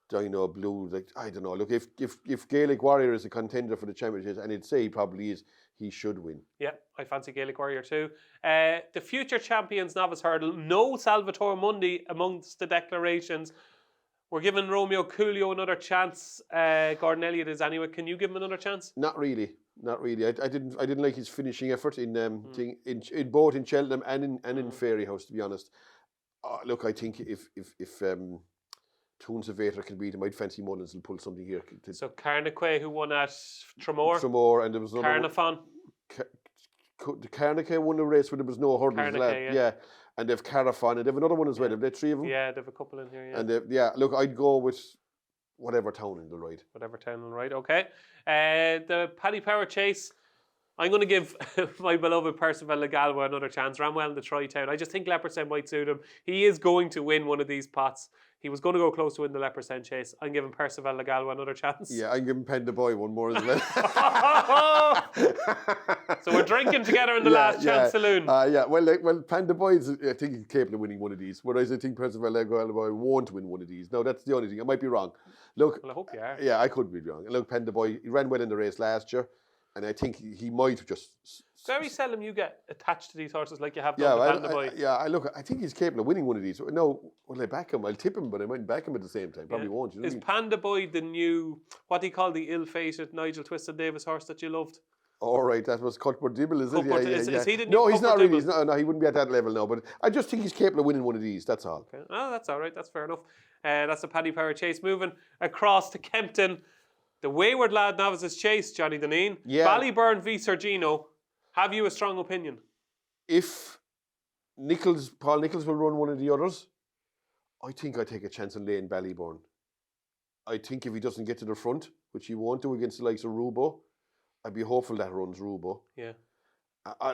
Dino Blue, like I don't know. Look, if Gaelic Warrior is a contender for the championship, and I'd say he probably is, he should win. Yeah, I fancy Gaelic Warrior too. The future champions novice hurdle, no Salvatore Mundi amongst the declarations. We're giving Romeo Coolio another chance. Gordon Elliott is anyway. Can you give him another chance? Not really. I didn't like his finishing effort in both in Cheltenham and in Fairyhouse, to be honest. Look, I think if Toons Vater can beat him, I'd fancy Mullins will pull something here. So Carnaquay, who won at Tramore. Tramore, and there was another Carnafon. Carnaquay won the race when there was no hurdles left. Yeah. And they've Carafon, and they've another one as well. Have they three of them? Yeah, they've a couple in here. Yeah. And look, I'd go with whatever town in the ride. Whatever town in the ride, okay. The Paddy Power Chase, I'm going to give my beloved Percival Legalwa another chance. Ran well in the Tri-Town. I just think Leopardstown might suit him. He is going to win one of these pots. He was going to go close to win the Leopardstown Chase. I'm giving Percival Legalwa another chance. Yeah, I'm giving Pen the Boy one more as well. So we're drinking together in the last chance saloon. Well, Pen the Boy is, I think he's capable of winning one of these. Whereas I think Percival Legalwa won't win one of these. No, that's the only thing. I might be wrong. Look, well, I hope you are. Yeah, I could be wrong. Look, Pen the Boy, he ran well in the race last year. And I think he might just... Very seldom you get attached to these horses like you have done with Panda Boy. I think he's capable of winning one of these. No, will I back him? I'll tip him, but I mightn't back him at the same time. Probably won't. You know is Panda Boy the new, what do you call the ill-fated Nigel Twiston Davis horse that you loved? All right, that was Cuthbert Dibble, is it? Is he the new No, he's not really. Dibble? No, he wouldn't be at that level now. But I just think he's capable of winning one of these, that's all. Okay. Oh, that's all right. That's fair enough. That's the Paddy Power Chase. Moving across to Kempton. The Wayward Lad Novices Chase, Johnny Dineen. Yeah. Ballyburn v Sergino. Have you a strong opinion? If Paul Nichols will run one of the others, I think I take a chance on Lane Ballyburn. I think if he doesn't get to the front, which he won't do against the likes of Rubo, I'd be hopeful that runs Rubo. Yeah.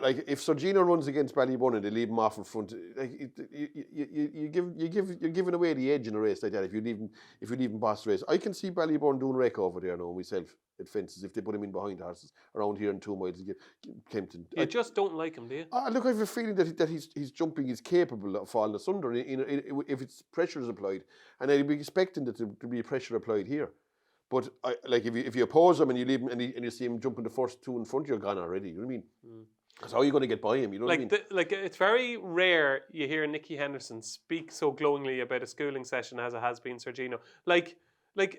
Like if Sergino runs against Ballyburn and they leave him off in front, like you're giving away the edge in a race like that. If you leave him boss race, I can see Ballyburn doing wreck over there now myself at fences if they put him in behind horses around here in 2 miles to get Kempton. You just don't like him, do you? Look, I have a feeling that he's jumping is capable of falling asunder if it's pressure is applied, and I'd be expecting there to be pressure applied here. But if you oppose him and you leave him and you see him jumping the first two in front, you're gone already. You know what I mean? So how are you going to get by him? You know what I mean? It's very rare you hear Nicky Henderson speak so glowingly about a schooling session as it has been Sergino. Like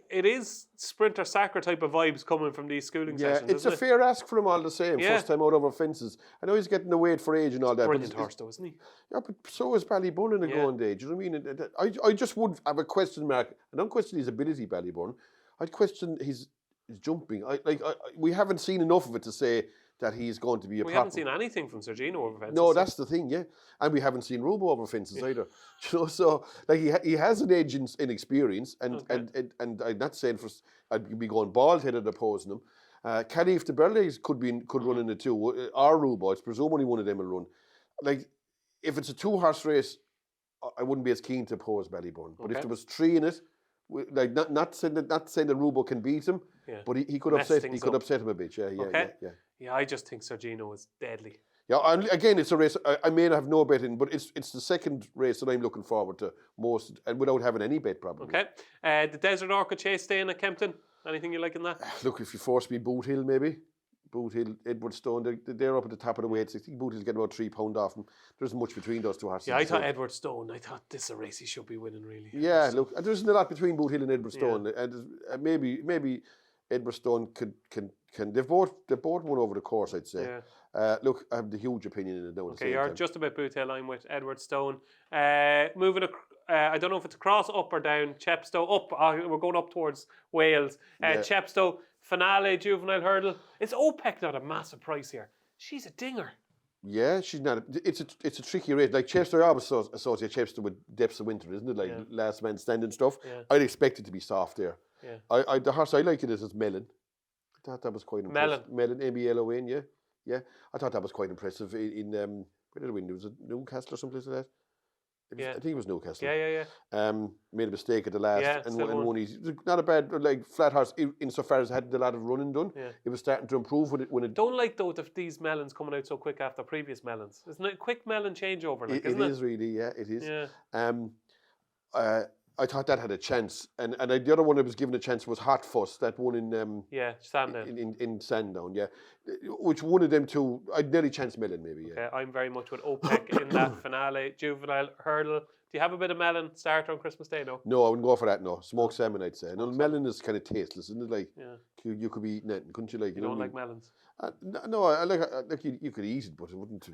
it is sprinter sacre type of vibes coming from these schooling sessions. Yeah, it's a fair ask for him all the same. Yeah. First time out over fences. I know he's getting the weight for age and all that. Brilliant horse though, isn't he? Yeah, but so is Ballyburn in a going age. You know what I mean? I just would have a question mark. I don't question his ability, Ballyburn. I'd question his jumping. We haven't seen enough of it to say that he's going to be a problem. We haven't seen anything from Sergino over fences. No, that's the thing, yeah. And we haven't seen Rubo over fences either. You know, so like he has an age in experience, and I'm not saying I'd be going bald-headed opposing him. Khalif de Berleys could run in the two, or Rubo. It's presumably one of them will run. Like, if it's a 2-horse race, I wouldn't be as keen to oppose Ballyburn. But if there was 3 in it, like not saying that Rubo can beat him, but he could upset him a bit. Yeah, I just think Sergino is deadly. Yeah, and again, it's a race I may not have no bet in, but it's the second race that I'm looking forward to most, and without having any bet probably. Okay, the Desert Orchid Chase staying at Kempton. Anything you like in that? Look, if you force me, Boot Hill maybe. Boot Hill, Edwardstone, they're up at the top of the weights. I think Boot Hill's getting about £3 off them. There isn't much between those two horses. Yeah, I thought Edwardstone. I thought this is a race he should be winning, really. Yeah, look, there isn't a lot between Boot Hill and Edwardstone, and maybe Edwardstone can they've both won over the course, I'd say. Yeah. Look, I have the huge opinion in it now. Okay, you're just about Boot Hill. I'm with Edwardstone. Moving, I don't know if it's across, up or down. Chepstow, up. We're going up towards Wales. Chepstow. Finale juvenile hurdle. Is OPEC not a massive price here? She's a dinger. Yeah, she's not. It's a tricky race. Like Chepstow, I always associate Chepstow with depths of winter, isn't it? Like last man standing stuff. Yeah. I'd expect it to be soft there. Yeah. The horse I like it is Melon. I thought that was quite impressive. Melon, M-E-L-O-N, yeah. Yeah, I thought that was quite impressive. Where did it win? Was it Newcastle or someplace like that? I think it was Newcastle. Made a mistake at the last and won. He's not a bad flat horse insofar as it had a lot of running done. Yeah. It was starting to improve when it. Don't like though these melons coming out so quick after previous melons. Isn't it a quick melon changeover? It is really, yeah, it is. Yeah. I thought that had a chance, and the other one that was given a chance was Hot Fuss, that one in Sandown. in Sandown, yeah, which one of them two I'd nearly chance Melon maybe. Yeah. Okay, I'm very much with OPEC in that finale juvenile hurdle. Do you have a bit of melon starter on Christmas Day? No, I wouldn't go for that. No, smoked salmon, I'd say. No, melon is kind of tasteless, isn't it? Like you could be eating it, couldn't you? Like you don't like melons. No, I like you could eat it, but I wouldn't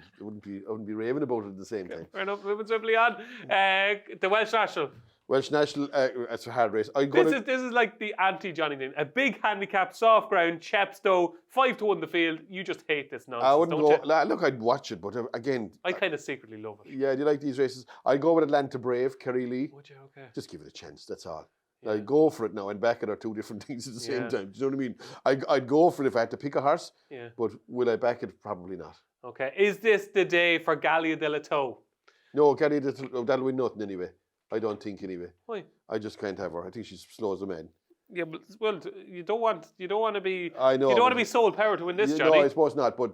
be raving about it at the same time. Fair enough. Moving swiftly on, the Welsh National. Welsh National, it's a hard race. This is like the anti-Johnny Dean. A big handicap, soft ground, Chepstow, 5-1 the field. You just hate this nonsense. I wouldn't go. Look, I'd watch it, but again, I kind of secretly love it. Yeah, do you like these races? I'd go with Atlanta Brave, Kerry Lee. Would you? Okay. Just give it a chance. That's all. Yeah. Like, go for it now and back it are two different things at the same time. Do you know what I mean? I'd go for it if I had to pick a horse. Yeah. But will I back it? Probably not. Okay. Is this the day for Gallia de la Toe? No, Gallia de la Toe, that'll win nothing anyway. I don't think anyway. Why? I just can't have her. I think she's slow as a man. Yeah, but well, you don't want to be. I know. You don't want to be sole power to win this, Johnny. No, I suppose not. But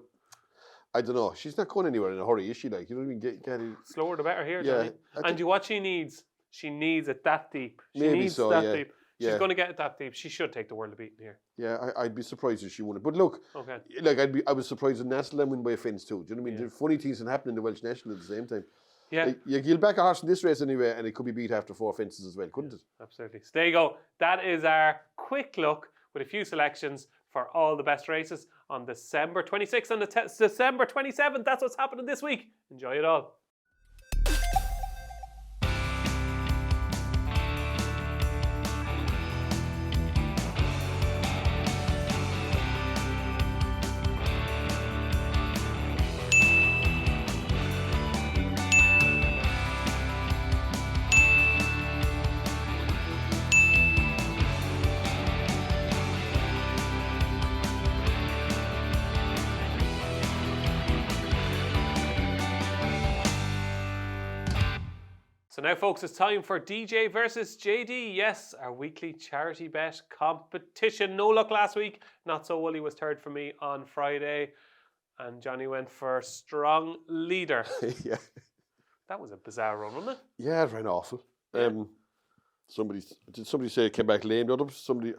I don't know. She's not going anywhere in a hurry, is she? Like, you know what I mean? Slower the better here, Johnny. And what she needs? She needs it that deep. She needs so, that deep. She's going to get it that deep. She should take the world of beating here. Yeah, I'd be surprised if she won it. But look, like I was surprised if National win by a fence too. Do you know what I mean? The funny things can happen in the Welsh National at the same time. Yeah. You'll back a horse in this race anyway, and it could be beat after 4 fences as well, couldn't it? Absolutely. So there you go. That is our quick look with a few selections for all the best races on December 26th and December 27th. That's what's happening this week. Enjoy it all. So now, folks, it's time for DJ versus JD. Yes, our weekly charity bet competition. No luck last week. Not So Woolly was third for me on Friday. And Johnny went for strong leader. Yeah. That was a bizarre run, wasn't it? Yeah, it ran awful. Yeah. Did somebody say it came back lame? Somebody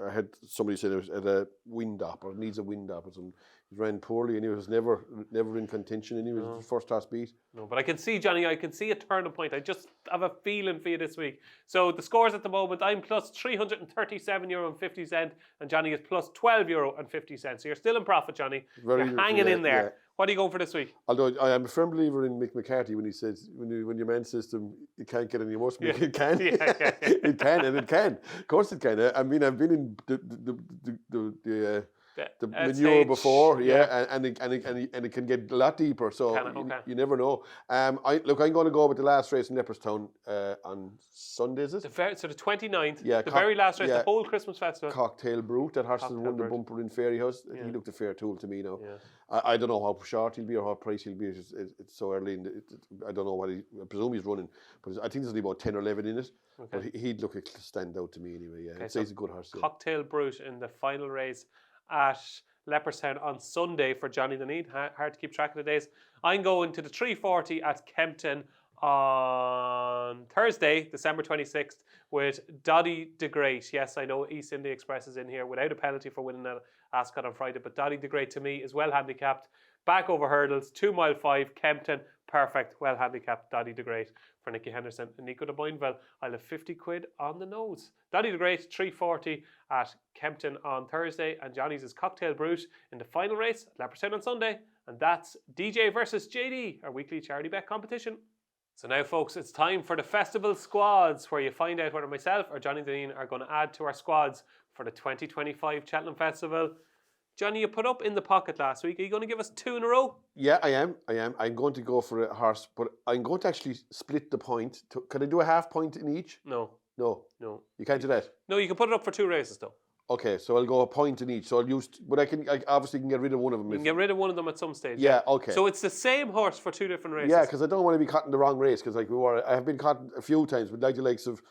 said it was at a wind up or needs a wind up or something. He ran poorly and he was never in contention and he was first class beat. No, but I can see, Johnny, I can see a turning point. I just have a feeling for you this week. So the scores at the moment, I'm plus €337.50 and Johnny is plus €12.50. So you're still in profit, Johnny. You're hanging in there. Yeah. What are you going for this week? Although I am a firm believer in Mick McCarthy when he says, when your man says to him, it can't get any worse. It can. It can, and it can. Of course it can. I mean, I've been in the manure before, and it can get a lot deeper. So you never know. I'm going to go with the last race in Leopardstown on Sunday. Is it? So the 29th. Yeah, the very last race, the whole Christmas festival. Cocktail Brute. That horse has won the bumper in Fairy House. He looked a fair tool to me now. Yeah. I don't know how short he'll be or how price he'll be. It's so early. I don't know what I presume he's running, but I think there's only about 10 or 11 in it. Okay. But he'd look a stand out to me anyway. Yeah, okay, so he's a good horse. Cocktail Brute in the final race at Leopardstown on Sunday for Johnny Dineen. Hard to keep track of the days. I'm going to the 340 at Kempton on Thursday, December 26th, with Doddy the Great. Yes, I know East India Express is in here without a penalty for winning that Ascot on Friday, but Doddy the Great to me is well handicapped. Back over hurdles, 2 mile 5, Kempton, perfect, well handicapped, Doddy the Great for Nicky Henderson and Nico de Boinville. I'll have 50 quid on the nose. Doddy the Great, 340 at Kempton on Thursday, and Johnny's is Cocktail Brute in the final race at Leopardstown on Sunday, and that's DJ versus JD, our weekly charity bet competition. So now, folks, it's time for the festival squads, where you find out whether myself or Johnny Dineen are going to add to our squads for the 2025 Cheltenham Festival. Johnny, you put up In the Pocket last week. Are you going to give us 2 in a row? Yeah, I am. I'm going to go for a horse, but I'm going to actually split the point. Can I do a half point in each? No. You can't do that? No, you can put it up for 2 races, though. Okay, so I'll go a point in each. So I'll use, but I obviously can get rid of one of them. You can get rid of one of them at some stage. Yeah, okay. So it's the same horse for 2 different races. Yeah, because I don't want to be caught in the wrong race. Because like I have been caught a few times with like the likes of,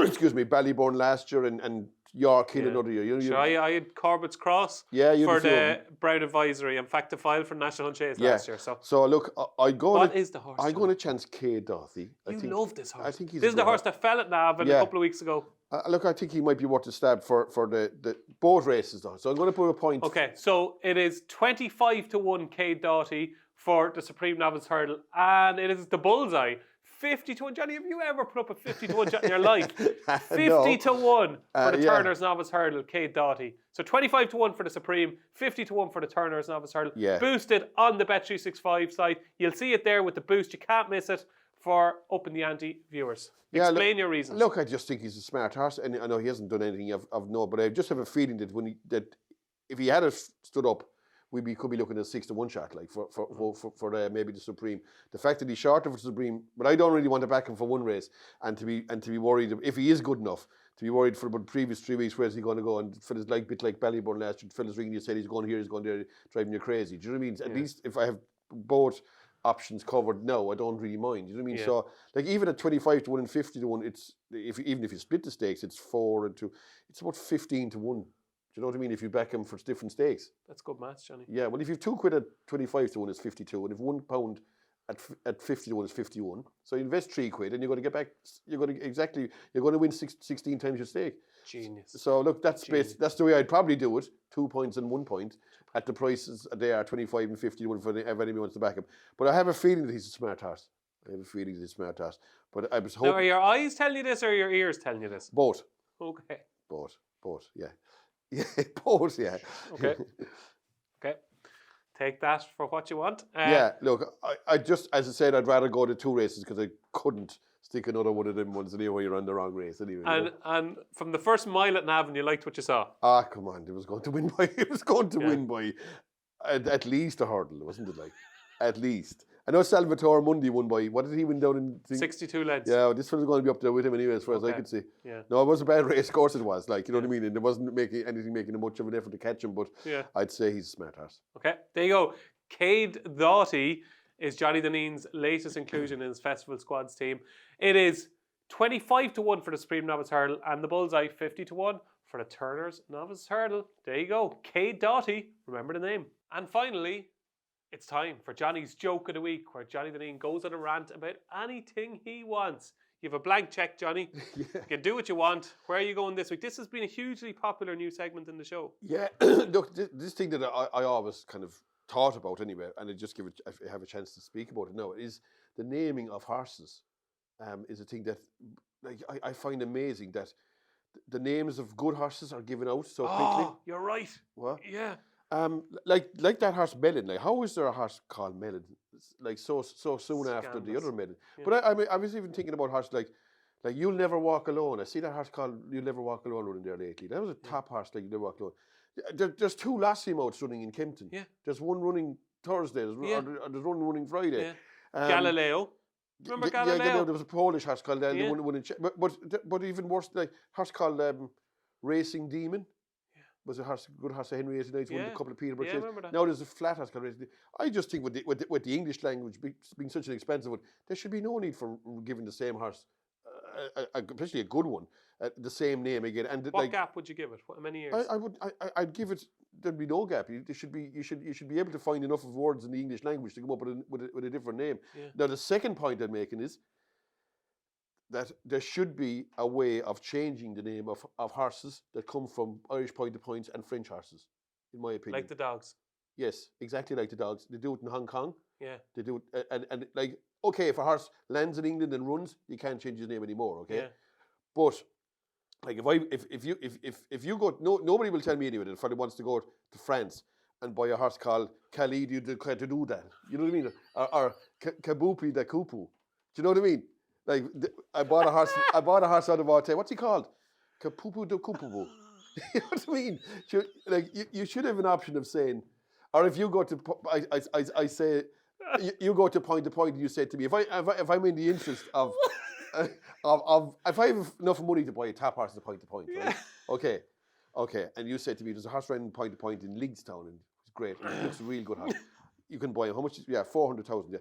excuse me, Ballybourne last year and York Hill another year. Sure, I had Corbett's Cross for the Brown Advisory. In fact, to file for National Chase last year. So look, what is the horse? I'm going to chance K. Doughty. You love this horse. I think he's this is the horse that fell at Navan a couple of weeks ago. Look, I think he might be worth a stab for the both races though. So I'm going to put a point. Okay, so it is 25-1 K. Doughty for the Supreme Novice Hurdle, and it is the bullseye. 50-1. Johnny, have you ever put up a 50-1 shot in your life? 50-1 for the Turner's Novice Hurdle, K. Doughty. So 25-1 for the Supreme, 50-1 for the Turner's Novice Hurdle. Yeah. Boosted on the Bet365 site. You'll see it there with the boost. You can't miss it for Upping The Ante viewers. Explain your reasons. Look, I just think he's a smart horse, and I know he hasn't done anything of note, but I just have a feeling that that if he had stood up, could be looking at a 6-1 shot, like for maybe the Supreme. The fact that he's short of the Supreme, but I don't really want to back him for one race, and to be worried if he is good enough. To be worried for the previous 3 weeks, where's he going to go? And fellas bit like Ballybourne last year, fellas ringing you said he's going here, he's going there, driving you crazy. Do you know what I mean? At least if I have both options covered now, I don't really mind. You know what I mean? So like even at 25-1 and 50-1, it's even if you split the stakes, it's 4 and 2. It's about 15-1. Do you know what I mean? If you back him for different stakes. That's good maths, Johnny. Yeah, well, if you've £2 at 25-1, it's 52, and if £1 at 50-1 is 51. So you invest £3 and you're going to get back. You're going to win 16 times your stake. Genius. So look, that's the way I'd probably do it. 2 points and 1 point at the prices they are 25 and 51 if anyone wants to back him. But I have a feeling that he's a smart horse. But I was hoping. Now, are your eyes telling you this or are your ears telling you this? Both. Okay. Both. Yeah. Yeah, both. Yeah. Okay. Take that for what you want. Look, I just, as I said, I'd rather go to 2 races because I couldn't stick another one of them ones anyway. You're on the wrong race anyway. And from the first mile at Navan, you liked what you saw. Come on, it was going to win by. It was going to win by at least a hurdle, wasn't it? Like at least. I know Salvatore Mundi won by, what did he win down in? 62 lengths. Yeah, this one's going to be up there with him anyway, as far as I could see. Yeah. No, it was a bad race, of course it was. Like, you know what I mean? And there wasn't making much of an effort to catch him, but I'd say he's a smart horse. Okay, there you go. Cade Doughty is Johnny Dineen's latest inclusion in his Festival Squads team. It is 25-1 for the Supreme Novice Hurdle and the Bullseye 50-1 for the Turner's Novice Hurdle. There you go. Cade Doughty, remember the name. And finally, it's time for Johnny's Joke of the Week, where Johnny Dineen goes on a rant about anything he wants. You have a blank check, Johnny. You can do what you want. Where are you going this week? This has been a hugely popular new segment in the show. Yeah, look, this thing that I always kind of thought about anyway, and I have a chance to speak about it now, is the naming of horses. Is a thing that like I find amazing that the names of good horses are given out so quickly. Oh, you're right. What? Yeah. Like that horse Melon. Like, how is there a horse called Melon? Like so soon after the other Melon. Yeah. But I was even thinking about horses like You'll Never Walk Alone. I see that horse called You'll Never Walk Alone running there lately. That was a top horse, like You'll Never Walk Alone. There's 2 Lassie mounts running in Kempton. Yeah. There's one running Thursday. There's one running Friday. Yeah. Galileo. Remember Galileo? Yeah, there was a Polish horse called but even worse, like horse called Racing Demon. Was a good horse of Henry 89's won a couple of Peterborough Chase. Now there's a flat horse called Racing Demon. I just think with the English language being such an expensive one, there should be no need for giving the same horse, especially a good one, the same name again. And what gap would you give it? How many years? I'd give it. There'd be no gap. You should be able to find enough of words in the English language to come up with a different name. Yeah. Now the second point I'm making is that there should be a way of changing the name of horses that come from Irish Point to Points and French horses, in my opinion. Like the dogs. Yes, exactly like the dogs. They do it in Hong Kong. Yeah. They do it, and like, okay, if a horse lands in England and runs, you can't change his name anymore. Okay. Yeah. But like if you go, nobody will tell me anyway that if somebody wants to go to France and buy a horse called Khalid du Cadoudan, you know what I mean, or Kabupi da Kupu. Do you know what I mean? Like I bought a horse out of Ante. What's he called? Kapupu do Kupupu. You know what I mean? You should have an option of saying, or if you go to, I say, you go to point, and you say to me, if I'm in the interest of if I have enough money to buy a top horse at point to point, right? Okay. Okay, and you said to me, there's a horse riding point to point in Leopardstown, and it's great. It looks a real good horse. You can buy him. How much? Yeah, 400,000. Yeah.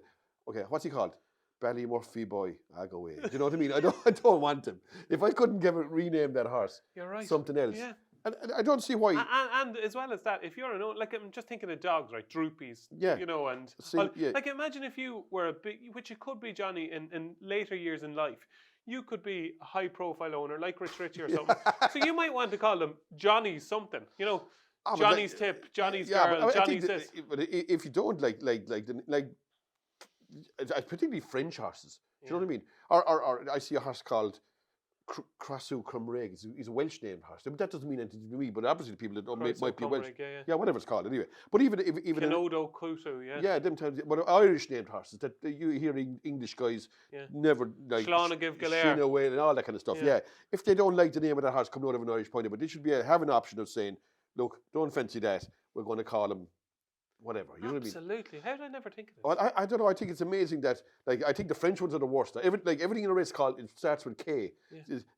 Okay, what's he called? Ballymurphy Boy. I go away. Do you know what I mean? I don't want him. If I couldn't rename that horse, You're right. something else. Yeah. And I don't see why. And as well as that, if you're like I'm just thinking of dogs, right? Droopies. Yeah. You know, and like imagine if you were a big, which it could be, Johnny, in later years in life. You could be a high-profile owner like Rich Ritchie or something. So you might want to call them Johnny something. You know, Johnny's tip, Johnny's girl, Johnny's this. But if you don't like particularly French horses, do you know what I mean? Or I see a horse called Crasu Crumreg. He's a Welsh named horse, but that doesn't mean anything to me. But obviously, people that might be Welsh, yeah, whatever it's called anyway. But even Kenodo Kusu, yeah, them times. But Irish named horses that you hear English guys never like Slanagiv Galere, Shinaway and all that kind of stuff. Yeah, if they don't like the name of that horse coming out of an Irish point, but they should have an option of saying, look, don't fancy that. We're going to call him whatever. You know what I mean? Absolutely. How did I never think of this? Well, I don't know. I think it's amazing that, like, I think the French ones are the worst. Everything in a race it starts with K.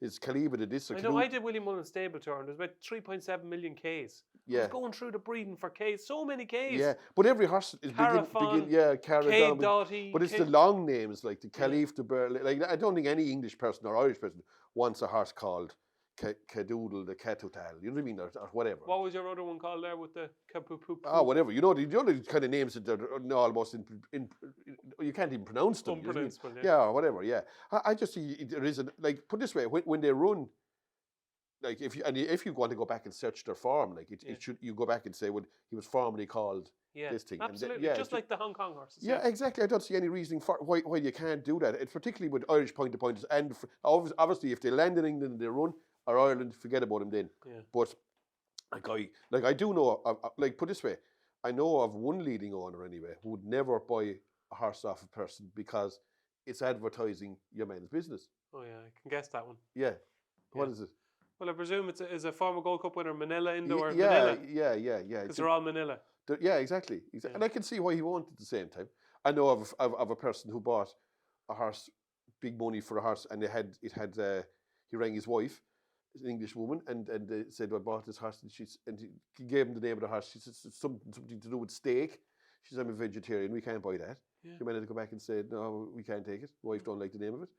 Is Caliba to this? I know. I did William Mullen's stable tour, and there's about 3.7 million Ks. Yeah. I was going through the breeding for Ks. So many Ks. Yeah, but every horse is begin. Yeah, K-Dotty. But it's the long names like the Caliph, the Burley. Like, I don't think any English person or Irish person wants a horse called Cadoodle, the Catutal, you know what I mean, or whatever. What was your other one called there with the Capoop? Whatever. You know the other kind of names that are almost you can't even pronounce them. Unpronounceable, yeah, or whatever. Yeah, I just see there is put this way, when they run, like if you want to go back and search their form, like it should, you go back and say, well, he was formerly called this thing. Absolutely, just like the Hong Kong horses. Yeah, exactly. I don't see any reasoning for why you can't do that. It's particularly with Irish point to pointers, and obviously if they land in England and they run. Or Ireland, forget about him then. Yeah. But I do know, like put this way, I know of one leading owner anyway who would never buy a horse off a person because it's advertising your man's business. Oh yeah, I can guess that one. Yeah. What is it? Well, I presume it's a former Gold Cup winner, Manila Indoor. Yeah. Because they're all Manila. Yeah, exactly. Yeah. And I can see why he won't at the same time. I know of a person who bought a horse, big money for a horse, and he rang his wife, an English woman, and said, I bought this horse, and he gave him the name of the horse. She said, it's something to do with steak. She said, I'm a vegetarian, we can't buy that. Yeah. He managed to go back and say, no, we can't take it. The wife don't like the name of it.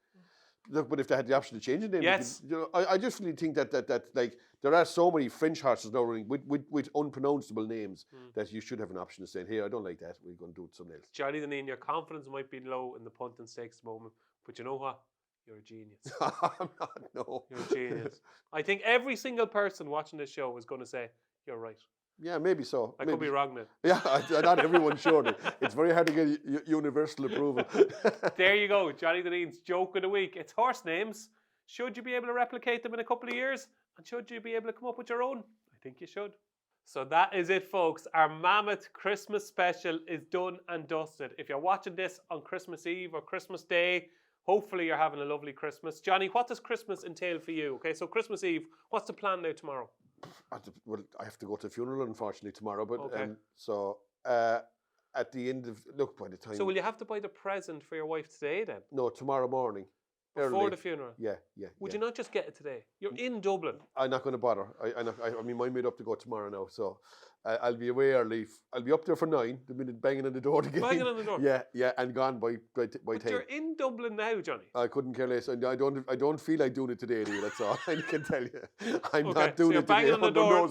Look, but if they had the option to change the name, yes. I just really think that like there are so many French horses now running with unpronounceable names that you should have an option of saying, here, I don't like that, we're going to do it something else. Johnny Dineen, your confidence might be low in the punt and stakes moment, but you know what? You're a genius. I'm not, no. You're a genius. I think every single person watching this show is going to say, you're right. Yeah, maybe so. I could be wrong now. Yeah, not everyone sure. It's very hard to get universal approval. There you go, Johnny Dineen's joke of the week. It's horse names. Should you be able to replicate them in a couple of years? And should you be able to come up with your own? I think you should. So that is it, folks. Our mammoth Christmas special is done and dusted. If you're watching this on Christmas Eve or Christmas Day, hopefully you're having a lovely Christmas. Johnny, what does Christmas entail for you? Okay, so Christmas Eve, what's the plan now tomorrow? Well, I have to go to a funeral, unfortunately, tomorrow. But okay. So at the end of, look, by the time... So will you have to buy the present for your wife today then? No, tomorrow morning. Before the funeral? Yeah. Would you not just get it today? You're in Dublin. I'm not going to bother. I mean, mine made up to go tomorrow now, so I'll be away early. I'll be up there for 9, the minute banging on the door again. Banging on the door? Yeah, and gone by 10. But you're in Dublin now, Johnny. I couldn't care less. And I don't feel like doing it today anyway, that's all I can tell you. I'm not so doing you're it today. Banging on the door.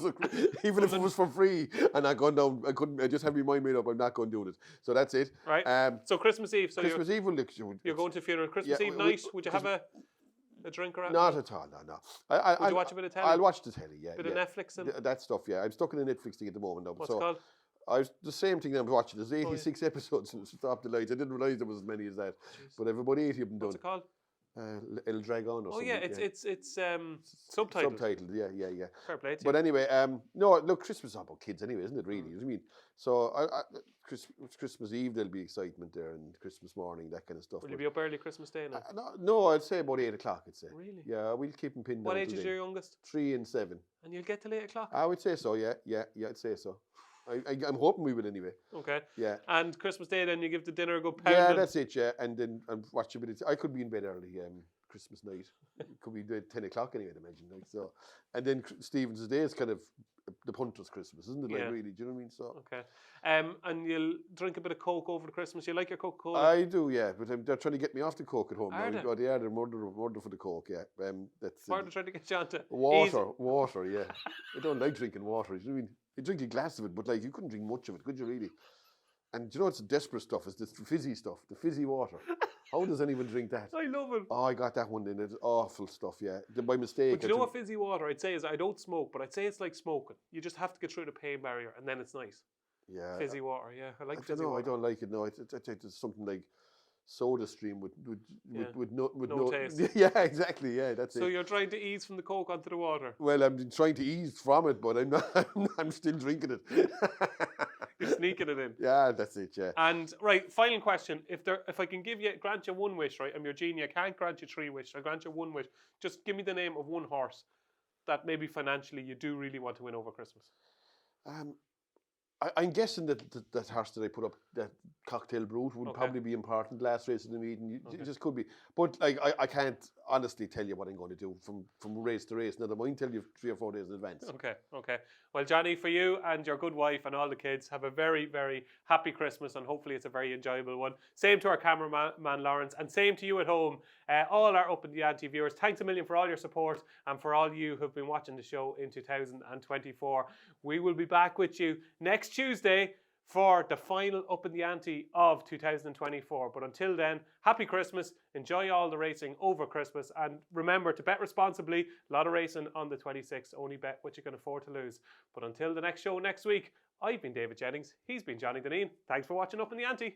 Even if it was for free and I gone down, I just have my mind made up, I'm not going to do it. So that's it. Right. So Christmas Eve. So Christmas Eve will look... You're going to a funeral. Christmas Eve night, would you have a drink or anything? Not at all, no. Would you watch a bit of telly? I'll watch the telly, yeah. Bit of Netflix and... That stuff, yeah. I'm stuck in a Netflix thing at the moment. What's it called? The same thing I'm watching. There's 86 episodes and Stop the Lights. I didn't realise there was as many as that. Jeez. But everybody 80 of them done. What's it called? El Dragon or something. Yeah, it's subtitled. Subtitled, yeah. Fair play to you. But anyway, no, look, Christmas is all about kids anyway, isn't it, really? You know what I mean? So Christmas Eve, there'll be excitement there, and Christmas morning, that kind of stuff. Will you be up early Christmas Day now? No, I'd say about 8 o'clock, I'd say. Really? Yeah, we'll keep them pinned down. What age is your youngest? 3 and 7. And you'll get till 8 o'clock? I would say so, yeah, I'd say so. I'm hoping we will anyway. Okay. Yeah. And Christmas Day, then you give the dinner a good pound. Yeah, that's it, yeah. And then watch a bit. I could be in bed early, Christmas night. It could be 10 o'clock anyway, I'd imagine. Like, so, and then Stephen's Day is kind of the punter's Christmas, isn't it? Like, really, do you know what I mean? So okay. And you'll drink a bit of Coke over the Christmas. You like your Coca-Cola? I do, yeah. But they're trying to get me off the Coke at home. Are they? Oh, they're murder for the Coke, yeah. That's What are they trying to get you onto? Water, yeah. I don't like drinking water. You know what I mean? You drink a glass of it, but like you couldn't drink much of it, could you really? And do you know what's desperate stuff is the fizzy stuff, the fizzy water. How does anyone drink that? I love it. Oh, I got that one in. It's awful stuff, yeah. By mistake. But you know what fizzy water I'd say is, I don't smoke, but I'd say it's like smoking. You just have to get through the pain barrier and then it's nice. Yeah. Fizzy water, yeah. I like I fizzy don't know, water. I don't like it, no. It's something like Soda Stream with no taste. Yeah, exactly, yeah, that's it. So you're trying to ease from the Coke onto the water? Well, I'm trying to ease from it, but I'm not, I'm still drinking it. You're sneaking it in. Yeah, that's it, yeah. And right, final question. If I can grant you one wish, right? I'm your genie. I can't grant you 3 wishes. I grant you one wish. Just give me the name of one horse that maybe financially you do really want to win over Christmas. I'm guessing that horse that I put up, that Cocktail Brute, would probably be important last race in the meeting. It just could be. But like, I can't honestly tell you what I'm going to do from race to race. Now, I might tell you 3 or 4 days in advance. Okay. Well, Johnny, for you and your good wife and all the kids, have a very, very happy Christmas, and hopefully it's a very enjoyable one. Same to our cameraman Lawrence, and same to you at home, all our Upping The Ante viewers. Thanks a million for all your support and for all you who've been watching the show in 2024. We will be back with you next Tuesday for the final Upping The Ante of 2024. But until then, happy Christmas, enjoy all the racing over Christmas, and remember to bet responsibly. A lot of racing on the 26th, only bet what you can afford to lose. But until the next show next week, I've been David Jennings, he's been Johnny Dineen. Thanks for watching Upping The Ante.